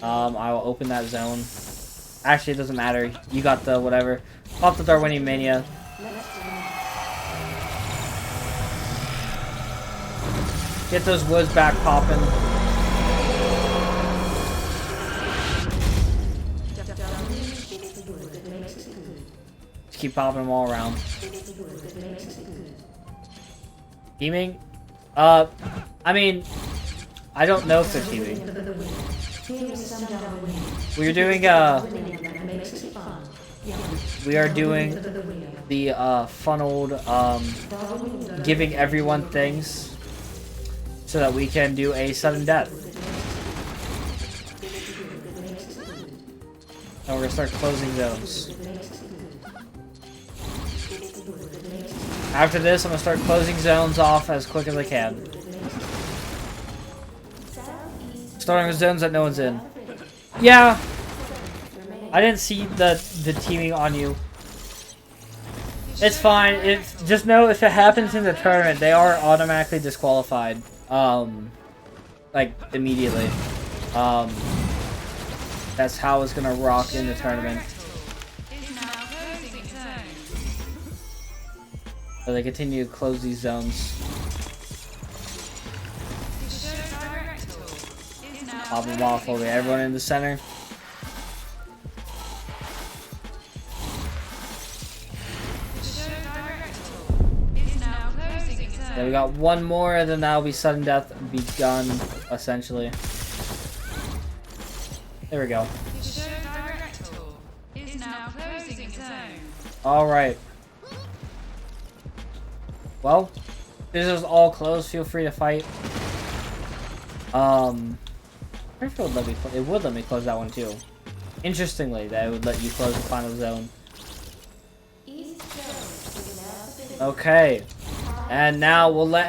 I will open that zone. Actually, it doesn't matter. You got the whatever. Pop the Darwinian Mania. Get those woods back popping. keep popping them all around. Teaming? I mean, I don't know if they're teaming. We're doing, we are doing the, funneled, giving everyone things so that we can do a sudden death. And we're gonna start closing zones. After this, I'm gonna start closing zones off as quick as I can. Starting with zones that no one's in. Yeah! I didn't see the teaming on you. It's fine. Just know if it happens in the tournament, they are automatically disqualified. Like, immediately. That's how it's gonna rock in the tournament. So they continue to close these zones. Pop them off over everyone in the center. Then we got one more, and then that'll be sudden death begun, essentially. There we go. Alright. Well, this is all closed. Feel free to fight. I wonder if it would let me it would let me close that one too. Interestingly, that it would let you close the final zone. Okay. And now we'll let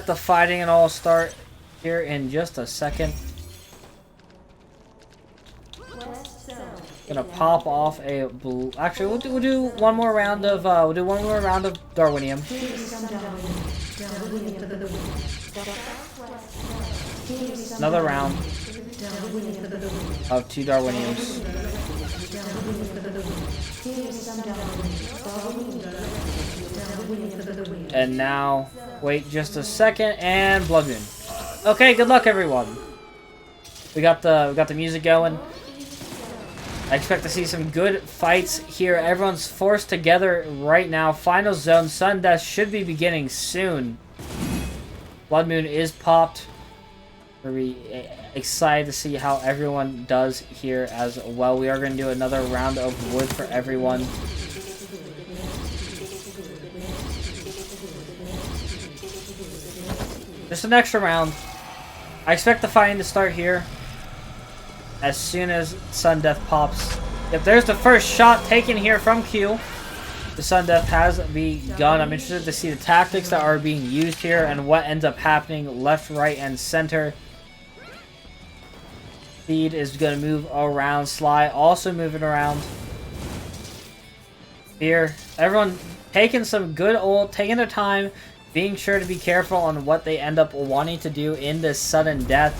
the fighting and all start here in just a second. Gonna pop off a blue. Actually, we'll do one more round of Darwinium. Another round of 2 Darwiniums. And now, wait just a second, and Blood Moon. Okay, good luck, everyone. We got the music going. I expect to see some good fights here. Everyone's forced together right now. Final zone. Sudden death should be beginning soon. Blood Moon is popped. We're excited to see how everyone does here as well. We are going to do another round of wood for everyone. Just an extra round. I expect the fighting to start here as soon as Sudden Death pops. If there's the first shot taken here from Q, the Sudden Death has begun. I'm interested to see the tactics that are being used here and what ends up happening left, right, and center. Feed is going to move around. Sly also moving around. Here, everyone taking some good taking their time, being sure to be careful on what they end up wanting to do in this Sudden Death.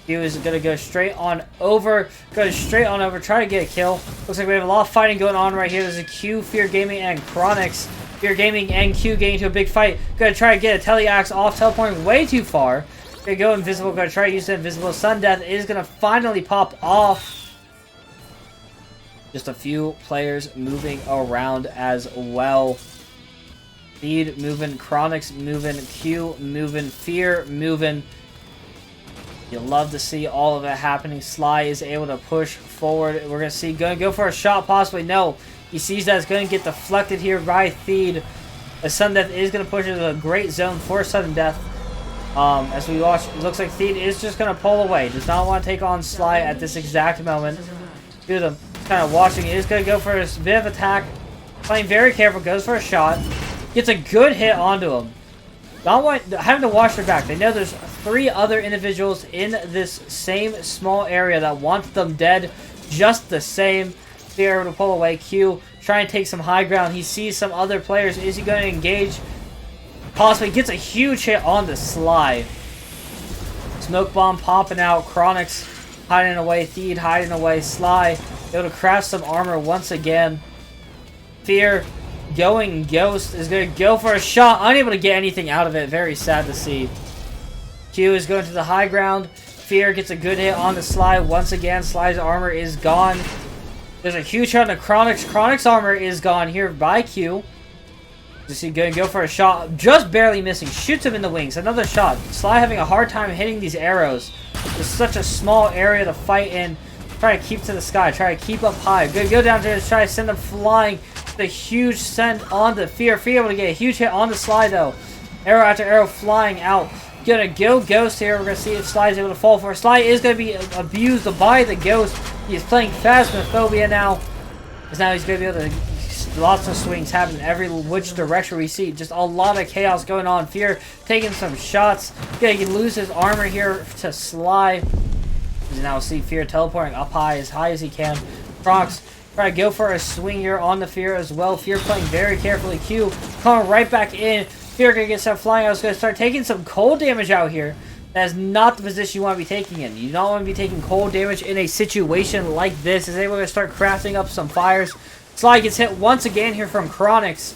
Q is going to go straight on over. Try to get a kill. Looks like we have a lot of fighting going on right here. There's a Q, Fear Gaming, and Chronix. Fear Gaming and Q getting into a big fight. Going to try to get a Teleaxe off, teleporting way too far. Going to go invisible. Going to try to use the invisible. Sudden Death is going to finally pop off. Just a few players moving around as well. Feed moving, Chronix moving, Q moving, Fear moving. You'll love to see all of it happening. Sly is able to push forward. We're going to see, going to go for a shot, possibly. No, he sees that it's going to get deflected here by Feed. A Sudden Death is going to push into a great zone for Sudden Death. As we watch, it looks like Feed is just going to pull away. Does not want to take on Sly at this exact moment. Two of them kind of watching. He is going to go for a bit of attack. Playing very careful, goes for a shot. Gets a good hit onto him. Having to watch their back. They know there's 3 other individuals in this same small area that want them dead just the same. They're able to pull away. Q trying to take some high ground. He sees some other players. Is he going to engage? Possibly gets a huge hit on the Sly. Smoke bomb popping out. Chronix hiding away. Theed hiding away. Sly able to craft some armor once again. Fear going Ghost is going to go for a shot. Unable to get anything out of it. Very sad to see. Q is going to the high ground. Fear gets a good hit on the Sly. Once again, Sly's armor is gone. There's a huge shot on the Chronix. Chronix armor is gone here by Q. Just see, gonna go for a shot, just barely missing. Shoots him in the wings. Another shot. Sly having a hard time hitting these arrows. It's such a small area to fight in. Try to keep to the sky. Try to keep up high. Good, go down there. Try to send them flying. The huge send on the Fear. Fear able to get a huge hit on the Sly though. Arrow after arrow flying out. Gonna go Ghost here. We're gonna see if Sly is able to fall for it. Sly is gonna be abused by the Ghost. He is playing Phasmophobia now. Because now he's gonna be able to. Lots of swings happen in every which direction we see. Just a lot of chaos going on. Fear taking some shots. Yeah, he can lose his armor here to Sly. And now we'll see Fear teleporting up high as he can. Crocs try to go for a swing here on the Fear as well. Fear playing very carefully. Q coming right back in. Fear gonna get some flying out. It's gonna start taking some cold damage out here. That is not the position you want to be taking in. You do not want to be taking cold damage in a situation like this. Is able to start crafting up some fires. Sly gets hit once again here from Chronix.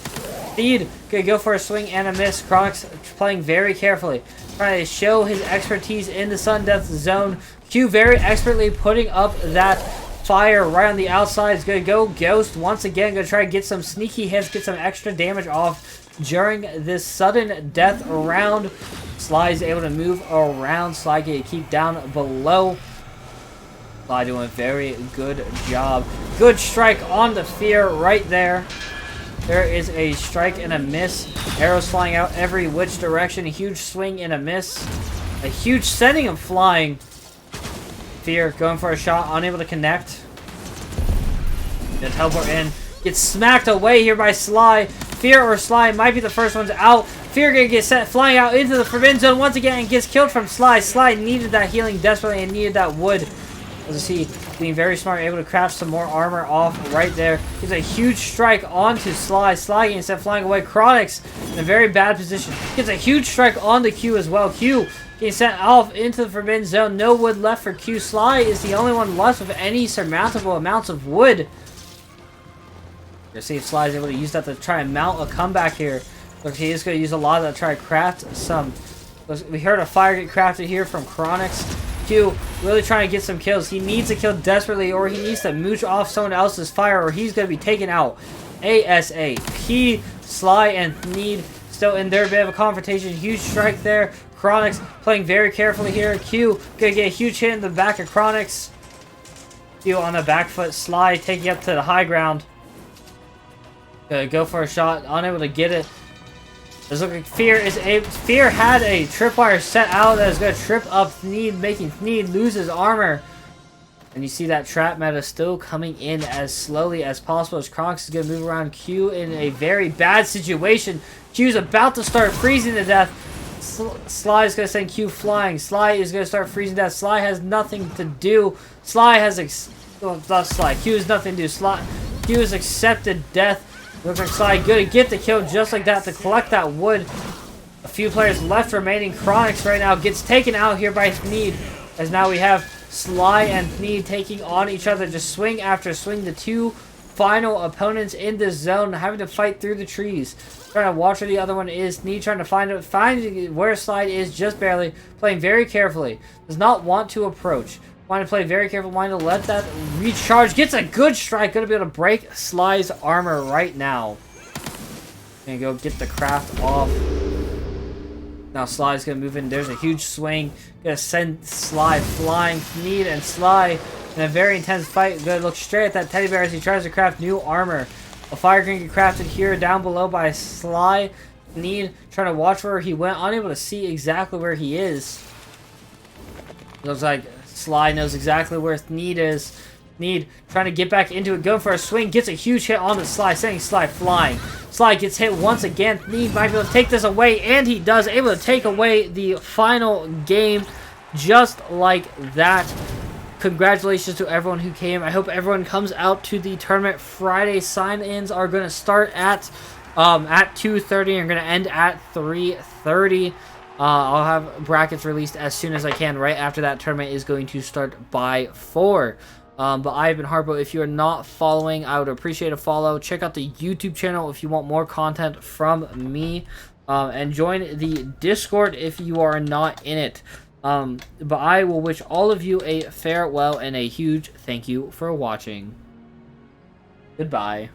Speed gonna go for a swing and a miss. Chronix playing very carefully. Trying to show his expertise in the sudden death zone. Q very expertly putting up that fire right on the outside. Is gonna go Ghost once again. Gonna try to get some sneaky hits, get some extra damage off during this sudden death round. Sly is able to move around. Sly can keep down below. Sly doing a very good job. Good strike on the Fear right there. There is a strike and a miss. Arrows flying out every which direction. A huge swing and a miss. A huge sending him flying. Fear going for a shot. Unable to connect. Gonna teleport in. Gets smacked away here by Sly. Fear or Sly might be the first ones out. Fear gonna get sent flying out into the Forbidden Zone once again and gets killed from Sly. Sly needed that healing desperately and needed that wood. As you see, being very smart, able to craft some more armor off right there. Gives a huge strike onto Sly. Sly getting sent flying away. Chronix in a very bad position. Gets a huge strike on the Q as well. Q getting sent off into the Forbidden Zone. No wood left for Q. Sly is the only one left with any surmountable amounts of wood. You'll see if Sly is able to use that to try and mount a comeback here. Looks he is going to use a lot of that to try to craft some. We heard a fire get crafted here from Chronix. Q really trying to get some kills. He needs a kill desperately, or he needs to mooch off someone else's fire, or he's going to be taken out ASAP. Sly and Need still in their bit of a confrontation. Huge strike there. Chronix playing very carefully here. Q going to get a huge hit in the back of Chronix. Q on the back foot. Sly taking up to the high ground. Gonna go for a shot. Unable to get it. Does look like Fear had a tripwire set out that is going to trip up Need, making Need lose his armor. And you see that trap meta still coming in as slowly as possible as Chronix is going to move around Q in a very bad situation. Q's about to start freezing to death. Sly is going to send Q flying. Sly is going to start freezing to death. Sly has nothing to do. Sly has not Sly. Q has nothing to do. Q has accepted death. Looks like Sly good to get the kill just like that to collect that wood. A few players left remaining. Chronix right now gets taken out here by Need. As now we have Sly and Need taking on each other. Just swing after swing. The two final opponents in this zone having to fight through the trees. Trying to watch where the other one is. Need trying to find where Sly is just barely. Playing very carefully. Does not want to approach. Want to play very careful, want to let that recharge. Gets a good strike. Going to be able to break Sly's armor right now. Gonna go get the craft off. Now Sly's going to move in. There's a huge swing. Going to send Sly flying. Need and Sly in a very intense fight. Going to look straight at that teddy bear as he tries to craft new armor. A fire can get crafted here down below by Sly. Need trying to watch where he went. Unable to see exactly where he is. Looks like Sly knows exactly where Need is. Need trying to get back into it. Going for a swing. Gets a huge hit on the Sly. Sending Sly flying. Sly gets hit once again. Need might be able to take this away. And he does. Able to take away the final game. Just like that. Congratulations to everyone who came. I hope everyone comes out to the tournament. Friday sign-ins are going to start at 2:30 and are going to end at 3:30. I'll have brackets released as soon as I can. Right after that tournament is going to start by 4. But I've been Harpo. If you're not following, I would appreciate a follow. Check out the YouTube channel if you want more content from me. And join the Discord if you are not in it. But I will wish all of you a farewell and a huge thank you for watching. Goodbye.